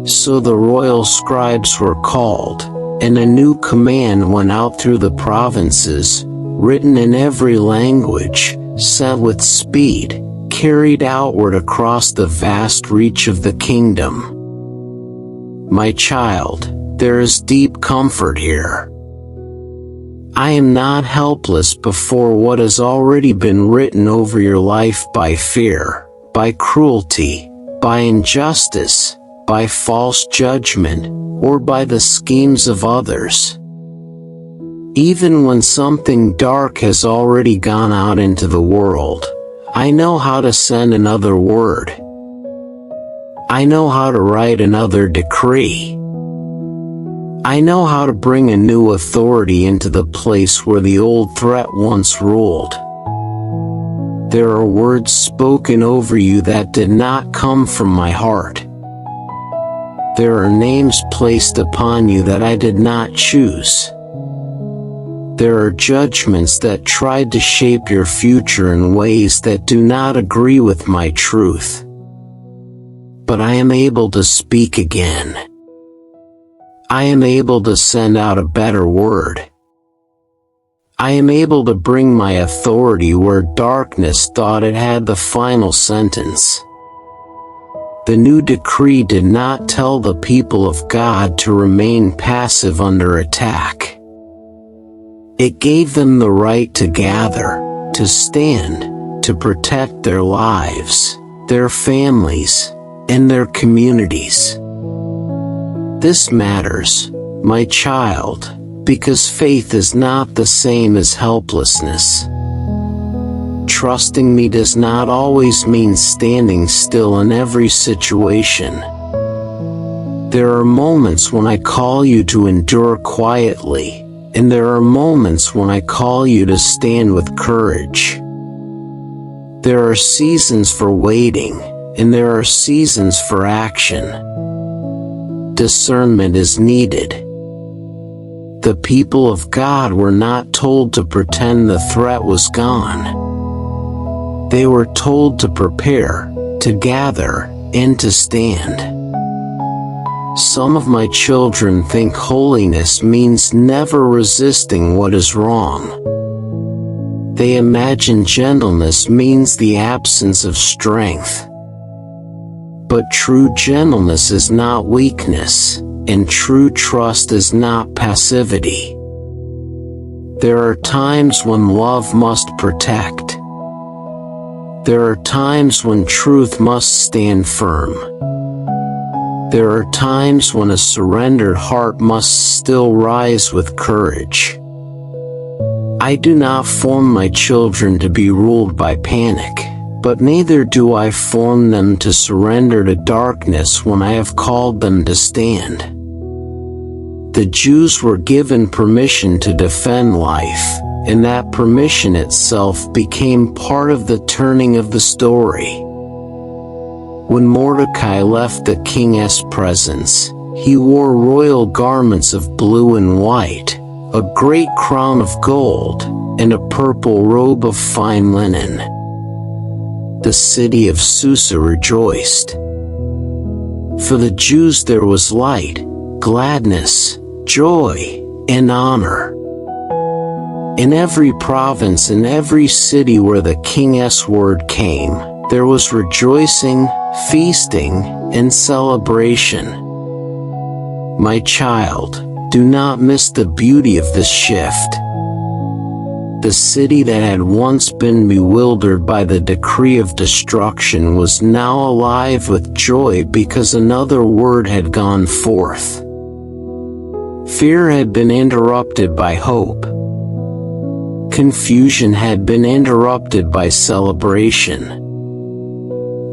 So the royal scribes were called, and a new command went out through the provinces, written in every language, sent with speed, carried outward across the vast reach of the kingdom. My child, there is deep comfort here. I am not helpless before what has already been written over your life by fear, by cruelty, by injustice, by false judgment, or by the schemes of others. Even when something dark has already gone out into the world, I know how to send another word. I know how to write another decree. I know how to bring a new authority into the place where the old threat once ruled. There are words spoken over you that did not come from my heart. There are names placed upon you that I did not choose. There are judgments that tried to shape your future in ways that do not agree with my truth. But I am able to speak again. I am able to send out a better word. I am able to bring my authority where darkness thought it had the final sentence. The new decree did not tell the people of God to remain passive under attack. It gave them the right to gather, to stand, to protect their lives, their families, and their communities. This matters, my child, because faith is not the same as helplessness. Trusting me does not always mean standing still in every situation. There are moments when I call you to endure quietly, and there are moments when I call you to stand with courage. There are seasons for waiting, and there are seasons for action. Discernment is needed. The people of God were not told to pretend the threat was gone. They were told to prepare, to gather, and to stand. Some of my children think holiness means never resisting what is wrong. They imagine gentleness means the absence of strength. But true gentleness is not weakness, and true trust is not passivity. There are times when love must protect. There are times when truth must stand firm. there are times when a surrendered heart must still rise with courage. I do not form my children to be ruled by panic, but neither do I form them to surrender to darkness when I have called them to stand. The Jews were given permission to defend life, and that permission itself became part of the turning of the story. When Mordecai left the king's presence, he wore royal garments of blue and white, a great crown of gold, and a purple robe of fine linen. The city of Susa rejoiced. For the Jews there was light, gladness, joy, and honor. In every province and every city where the king's word came, there was rejoicing, feasting, and celebration. My child, do not miss the beauty of this shift. The city that had once been bewildered by the decree of destruction was now alive with joy because another word had gone forth. Fear had been interrupted by hope. Confusion had been interrupted by celebration.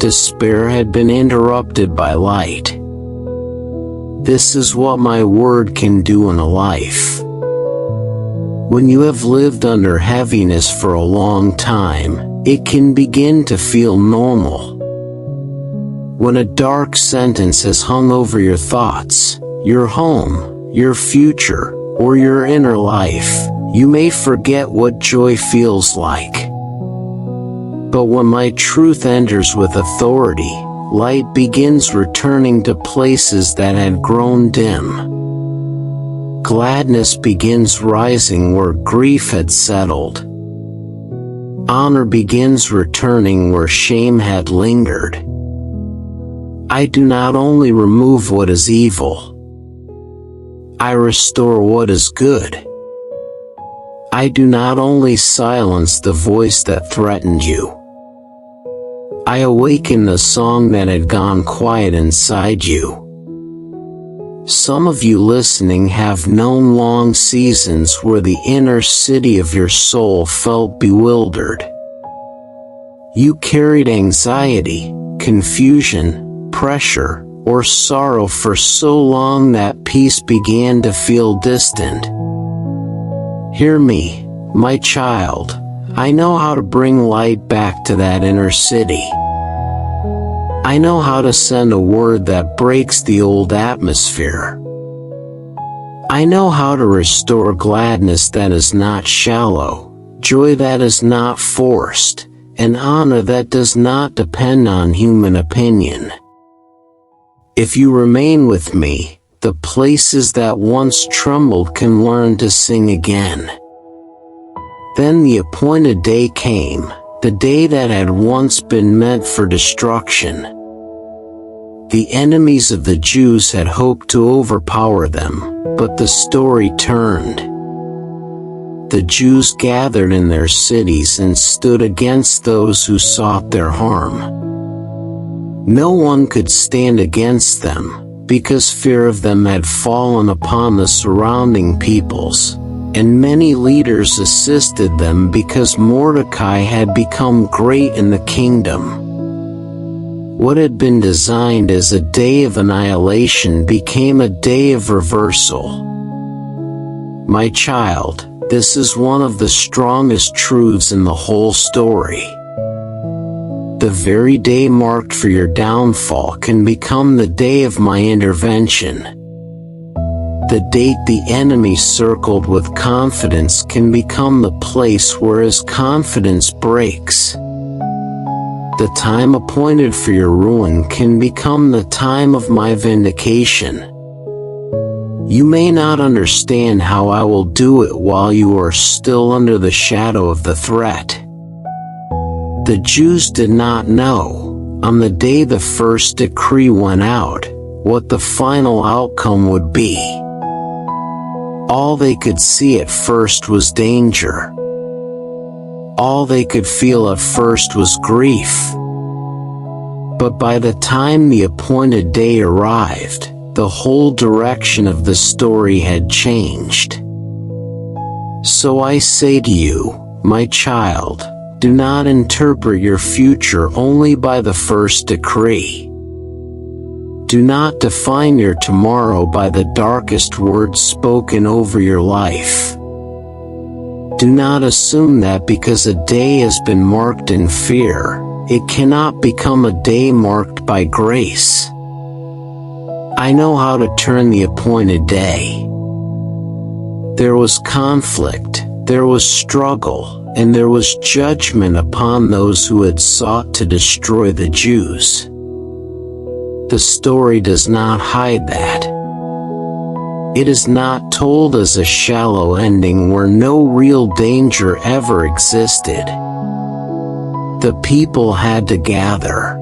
Despair had been interrupted by light. This is what my word can do in a life. When you have lived under heaviness for a long time, it can begin to feel normal. When a dark sentence has hung over your thoughts, your home, your future, or your inner life, you may forget what joy feels like. But when my truth enters with authority, light begins returning to places that had grown dim. Gladness begins rising where grief had settled. Honor begins returning where shame had lingered. I do not only remove what is evil, I restore what is good. I do not only silence the voice that threatened you, I awaken the song that had gone quiet inside you. Some of you listening have known long seasons where the inner city of your soul felt bewildered. You carried anxiety, confusion, pressure, or sorrow for so long that peace began to feel distant. Hear me, my child. I know how to bring light back to that inner city. I know how to send a word that breaks the old atmosphere. I know how to restore gladness that is not shallow, joy that is not forced, and honor that does not depend on human opinion. If you remain with me, the places that once trembled can learn to sing again. Then the appointed day came, the day that had once been meant for destruction. The enemies of the Jews had hoped to overpower them, but the story turned. The Jews gathered in their cities and stood against those who sought their harm. No one could stand against them, because fear of them had fallen upon the surrounding peoples. And many leaders assisted them because Mordecai had become great in the kingdom. What had been designed as a day of annihilation became a day of reversal. My child, this is one of the strongest truths in the whole story. The very day marked for your downfall can become the day of my intervention. The date the enemy circled with confidence can become the place where his confidence breaks. The time appointed for your ruin can become the time of my vindication. You may not understand how I will do it while you are still under the shadow of the threat. The Jews did not know, on the day the first decree went out, what the final outcome would be. All they could see at first was danger. All they could feel at first was grief. But by the time the appointed day arrived, the whole direction of the story had changed. So I say to you, my child, do not interpret your future only by the first decree. Do not define your tomorrow by the darkest words spoken over your life. Do not assume that because a day has been marked in fear, it cannot become a day marked by grace. I know how to turn the appointed day. There was conflict, there was struggle, and there was judgment upon those who had sought to destroy the Jews. The story does not hide that. It is not told as a shallow ending where no real danger ever existed. The people had to gather.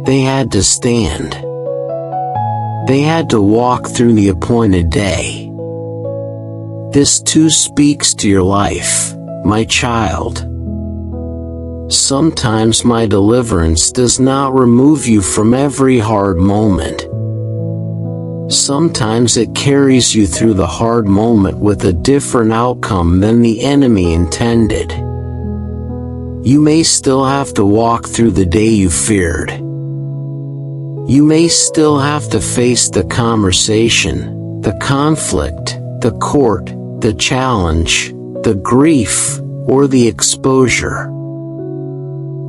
They had to stand. They had to walk through the appointed day. This too speaks to your life, my child. Sometimes my deliverance does not remove you from every hard moment. Sometimes it carries you through the hard moment with a different outcome than the enemy intended. You may still have to walk through the day you feared. You may still have to face the conversation, the conflict, the court, the challenge, the grief, or the exposure.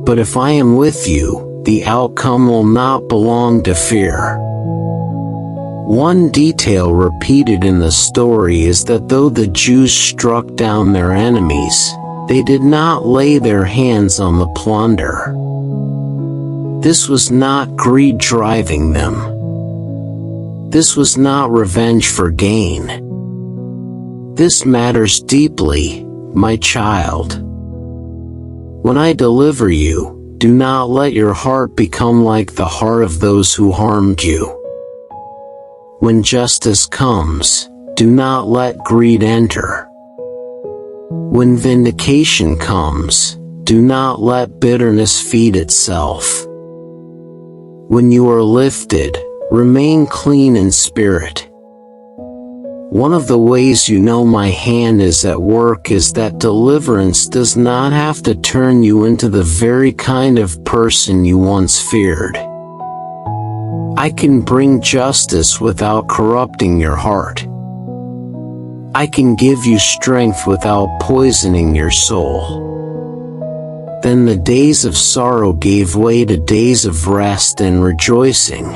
But if I am with you, the outcome will not belong to fear. One detail repeated in the story is that though the Jews struck down their enemies, they did not lay their hands on the plunder. This was not greed driving them. This was not revenge for gain. This matters deeply, my child. When I deliver you, do not let your heart become like the heart of those who harmed you. When justice comes, do not let greed enter. When vindication comes, do not let bitterness feed itself. When you are lifted, remain clean in spirit. One of the ways you know my hand is at work is that deliverance does not have to turn you into the very kind of person you once feared. I can bring justice without corrupting your heart. I can give you strength without poisoning your soul. Then the days of sorrow gave way to days of rest and rejoicing.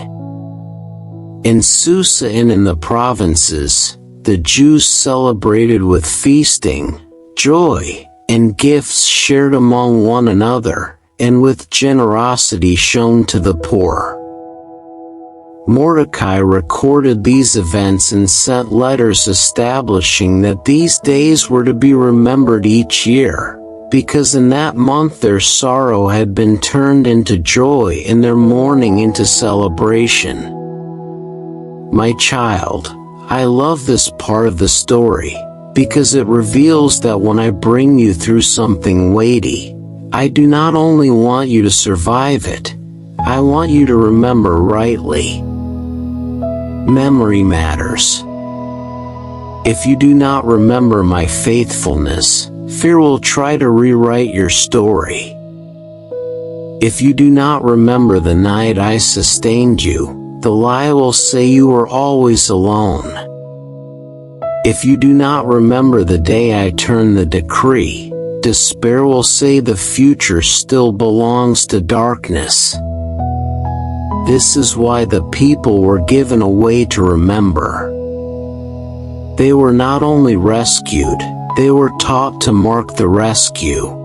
In Susa and in the provinces, the Jews celebrated with feasting, joy, and gifts shared among one another, and with generosity shown to the poor. Mordecai recorded these events and sent letters establishing that these days were to be remembered each year, because in that month their sorrow had been turned into joy and their mourning into celebration. My child, I love this part of the story, because it reveals that when I bring you through something weighty, I do not only want you to survive it, I want you to remember rightly. Memory matters. If you do not remember my faithfulness, fear will try to rewrite your story. If you do not remember the night I sustained you, the lie will say you were always alone. If you do not remember the day I turned the decree, despair will say the future still belongs to darkness. This is why the people were given a way to remember. They were not only rescued, they were taught to mark the rescue.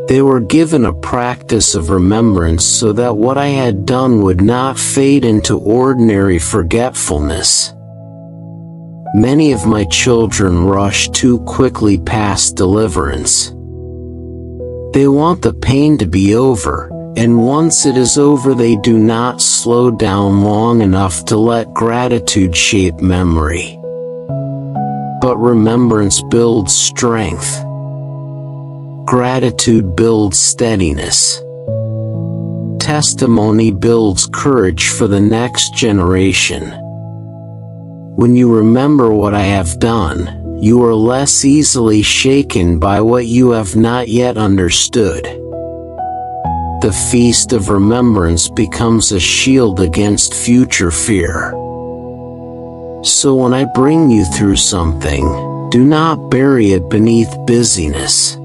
They were given a practice of remembrance so that what I had done would not fade into ordinary forgetfulness. Many of my children rush too quickly past deliverance. They want the pain to be over, and once it is over they do not slow down long enough to let gratitude shape memory. But remembrance builds strength. Gratitude builds steadiness. testimony builds courage for the next generation. When you remember what I have done, you are less easily shaken by what you have not yet understood. The feast of remembrance becomes a shield against future fear. So when I bring you through something, do not bury it beneath busyness.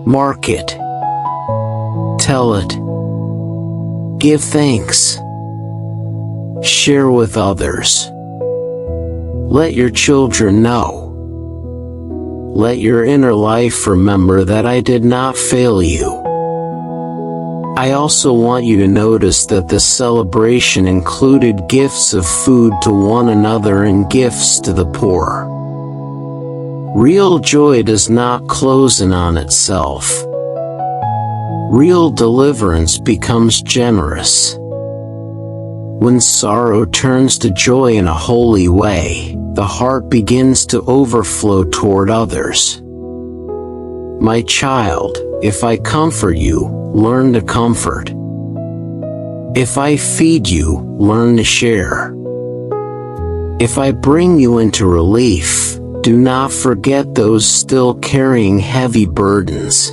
Mark it. Tell it. Give thanks. Share with others. Let your children know. Let your inner life remember that I did not fail you. I also want you to notice that the celebration included gifts of food to one another and gifts to the poor. Real joy does not close in on itself. Real deliverance becomes generous. When sorrow turns to joy in a holy way, the heart begins to overflow toward others. My child, if I comfort you, learn to comfort. If I feed you, learn to share. If I bring you into relief, do not forget those still carrying heavy burdens.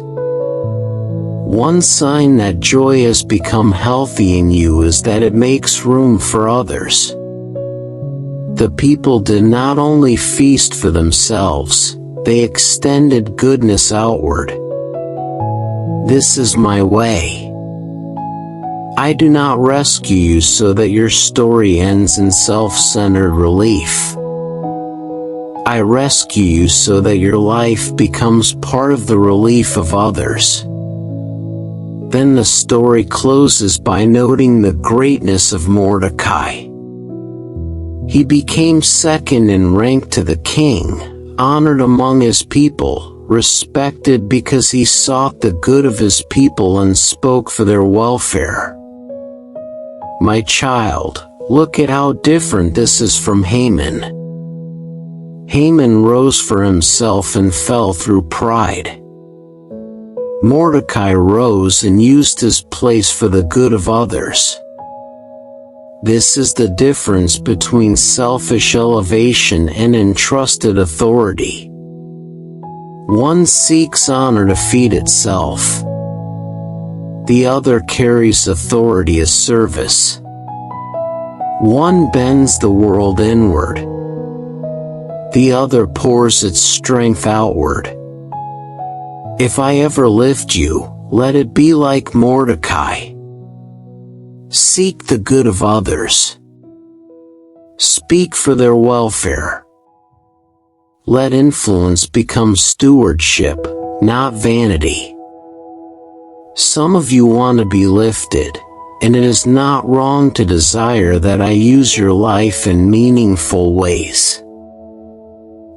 One sign that joy has become healthy in you is that it makes room for others. The people did not only feast for themselves, they extended goodness outward. This is my way. I do not rescue you so that your story ends in self-centered relief. I rescue you so that your life becomes part of the relief of others. Then the story closes by noting the greatness of Mordecai. He became second in rank to the king, honored among his people, respected because he sought the good of his people and spoke for their welfare. My child, look at how different this is from Haman. Haman rose for himself and fell through pride. Mordecai rose and used his place for the good of others. This is the difference between selfish elevation and entrusted authority. One seeks honor to feed itself. The other carries authority as service. One bends the world inward. The other pours its strength outward. If I ever lift you, let it be like Mordecai. Seek the good of others. Speak for their welfare. Let influence become stewardship, not vanity. Some of you want to be lifted, and it is not wrong to desire that I use your life in meaningful ways.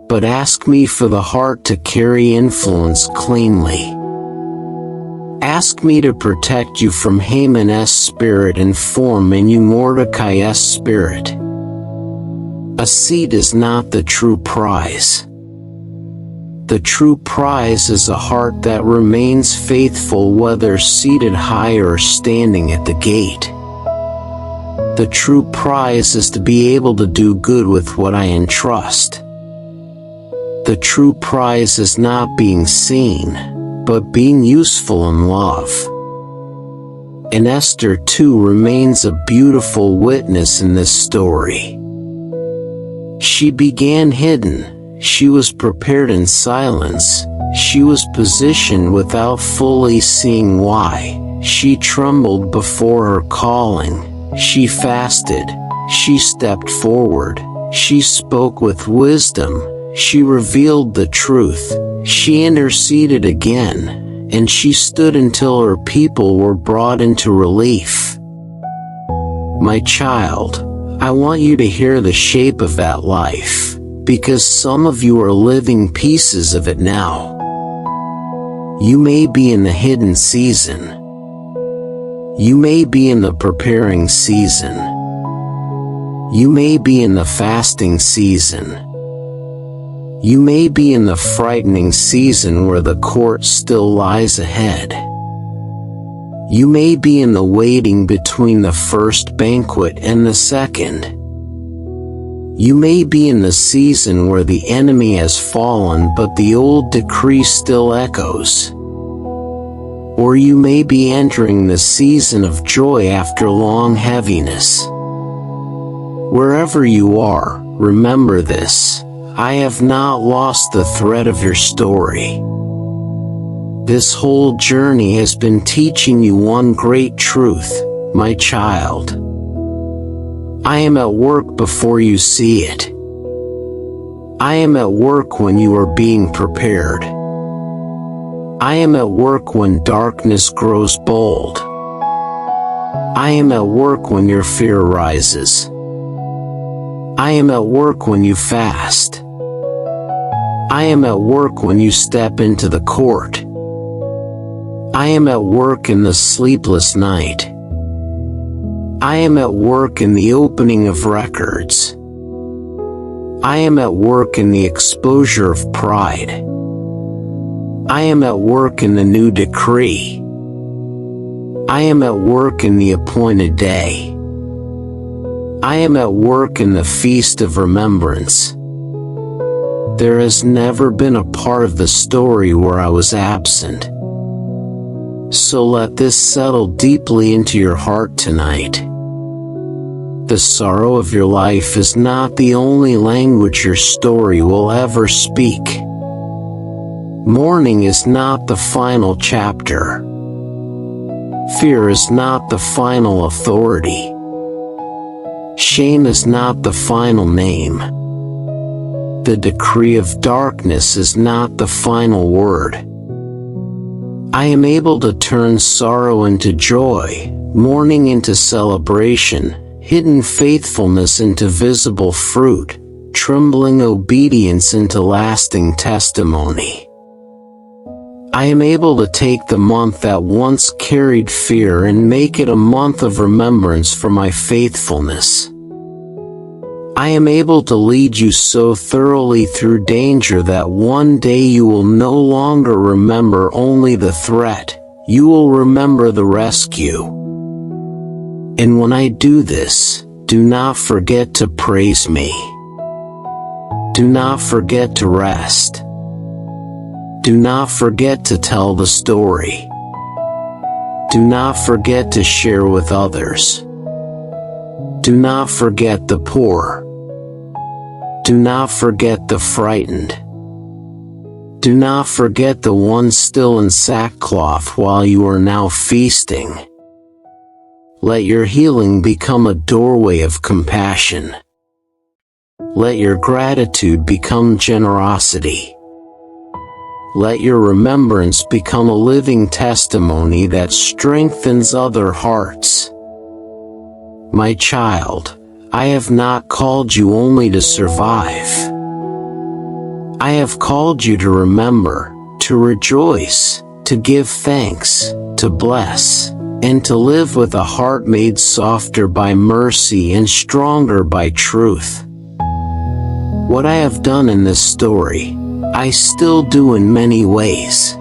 But ask me for the heart to carry influence cleanly. Ask me to protect you from Haman's spirit and form in you Mordecai's spirit. A seat is not the true prize. The true prize is a heart that remains faithful whether seated high or standing at the gate. The true prize is to be able to do good with what I entrust. The true prize is not being seen, but being useful in love. And Esther too remains a beautiful witness in this story. She began hidden, she was prepared in silence, she was positioned without fully seeing why, she trembled before her calling, she fasted, she stepped forward, she spoke with wisdom, she revealed the truth, she interceded again, and she stood until her people were brought into relief. My child, I want you to hear the shape of that life, because some of you are living pieces of it now. You may be in the hidden season. You may be in the preparing season. You may be in the fasting season. You may be in the frightening season where the court still lies ahead. You may be in the waiting between the first banquet and the second. You may be in the season where the enemy has fallen but the old decree still echoes. Or you may be entering the season of joy after long heaviness. Wherever you are, remember this: I have not lost the thread of your story. This whole journey has been teaching you one great truth, my child. I am at work before you see it. I am at work when you are being prepared. I am at work when darkness grows bold. I am at work when your fear rises. I am at work when you fast. I am at work when you step into the court. I am at work in the sleepless night. I am at work in the opening of records. I am at work in the exposure of pride. I am at work in the new decree. I am at work in the appointed day. I am at work in the feast of remembrance. There has never been a part of the story where I was absent. So let this settle deeply into your heart tonight. The sorrow of your life is not the only language your story will ever speak. Mourning is not the final chapter. Fear is not the final authority. Shame is not the final name. The decree of darkness is not the final word. I am able to turn sorrow into joy, mourning into celebration, hidden faithfulness into visible fruit, trembling obedience into lasting testimony. I am able to take the month that once carried fear and make it a month of remembrance for my faithfulness. I am able to lead you so thoroughly through danger that one day you will no longer remember only the threat, you will remember the rescue. And when I do this, do not forget to praise me. Do not forget to rest. Do not forget to tell the story. Do not forget to share with others. Do not forget the poor. Do not forget the frightened. Do not forget the ones still in sackcloth while you are now feasting. Let your healing become a doorway of compassion. Let your gratitude become generosity. Let your remembrance become a living testimony that strengthens other hearts. My child, I have not called you only to survive. I have called you to remember, to rejoice, to give thanks, to bless, and to live with a heart made softer by mercy and stronger by truth. What I have done in this story, I still do in many ways.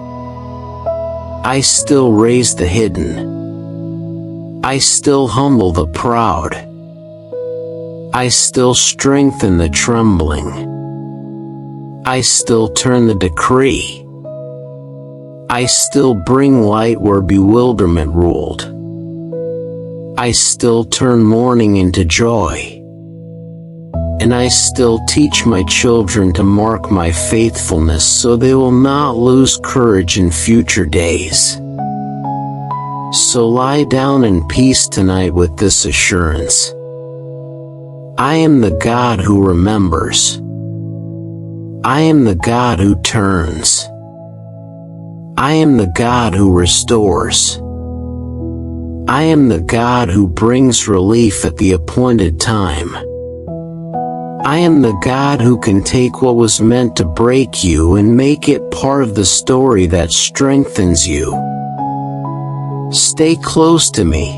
I still raise the hidden. I still humble the proud. I still strengthen the trembling. I still turn the decree. I still bring light where bewilderment ruled. I still turn mourning into joy. And I still teach my children to mark my faithfulness so they will not lose courage in future days. So lie down in peace tonight with this assurance. I am the God who remembers. I am the God who turns. I am the God who restores. I am the God who brings relief at the appointed time. I am the God who can take what was meant to break you and make it part of the story that strengthens you. Stay close to me,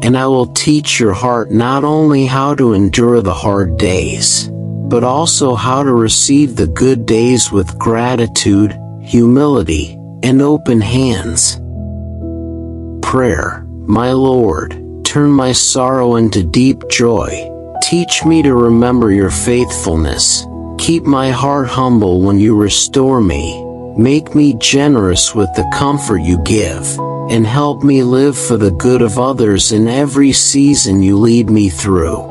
and I will teach your heart not only how to endure the hard days, but also how to receive the good days with gratitude, humility, and open hands. prayer. My Lord, turn my sorrow into deep joy. Teach me to remember your faithfulness. Keep my heart humble when you restore me. Make me generous with the comfort you give, and help me live for the good of others in every season you lead me through.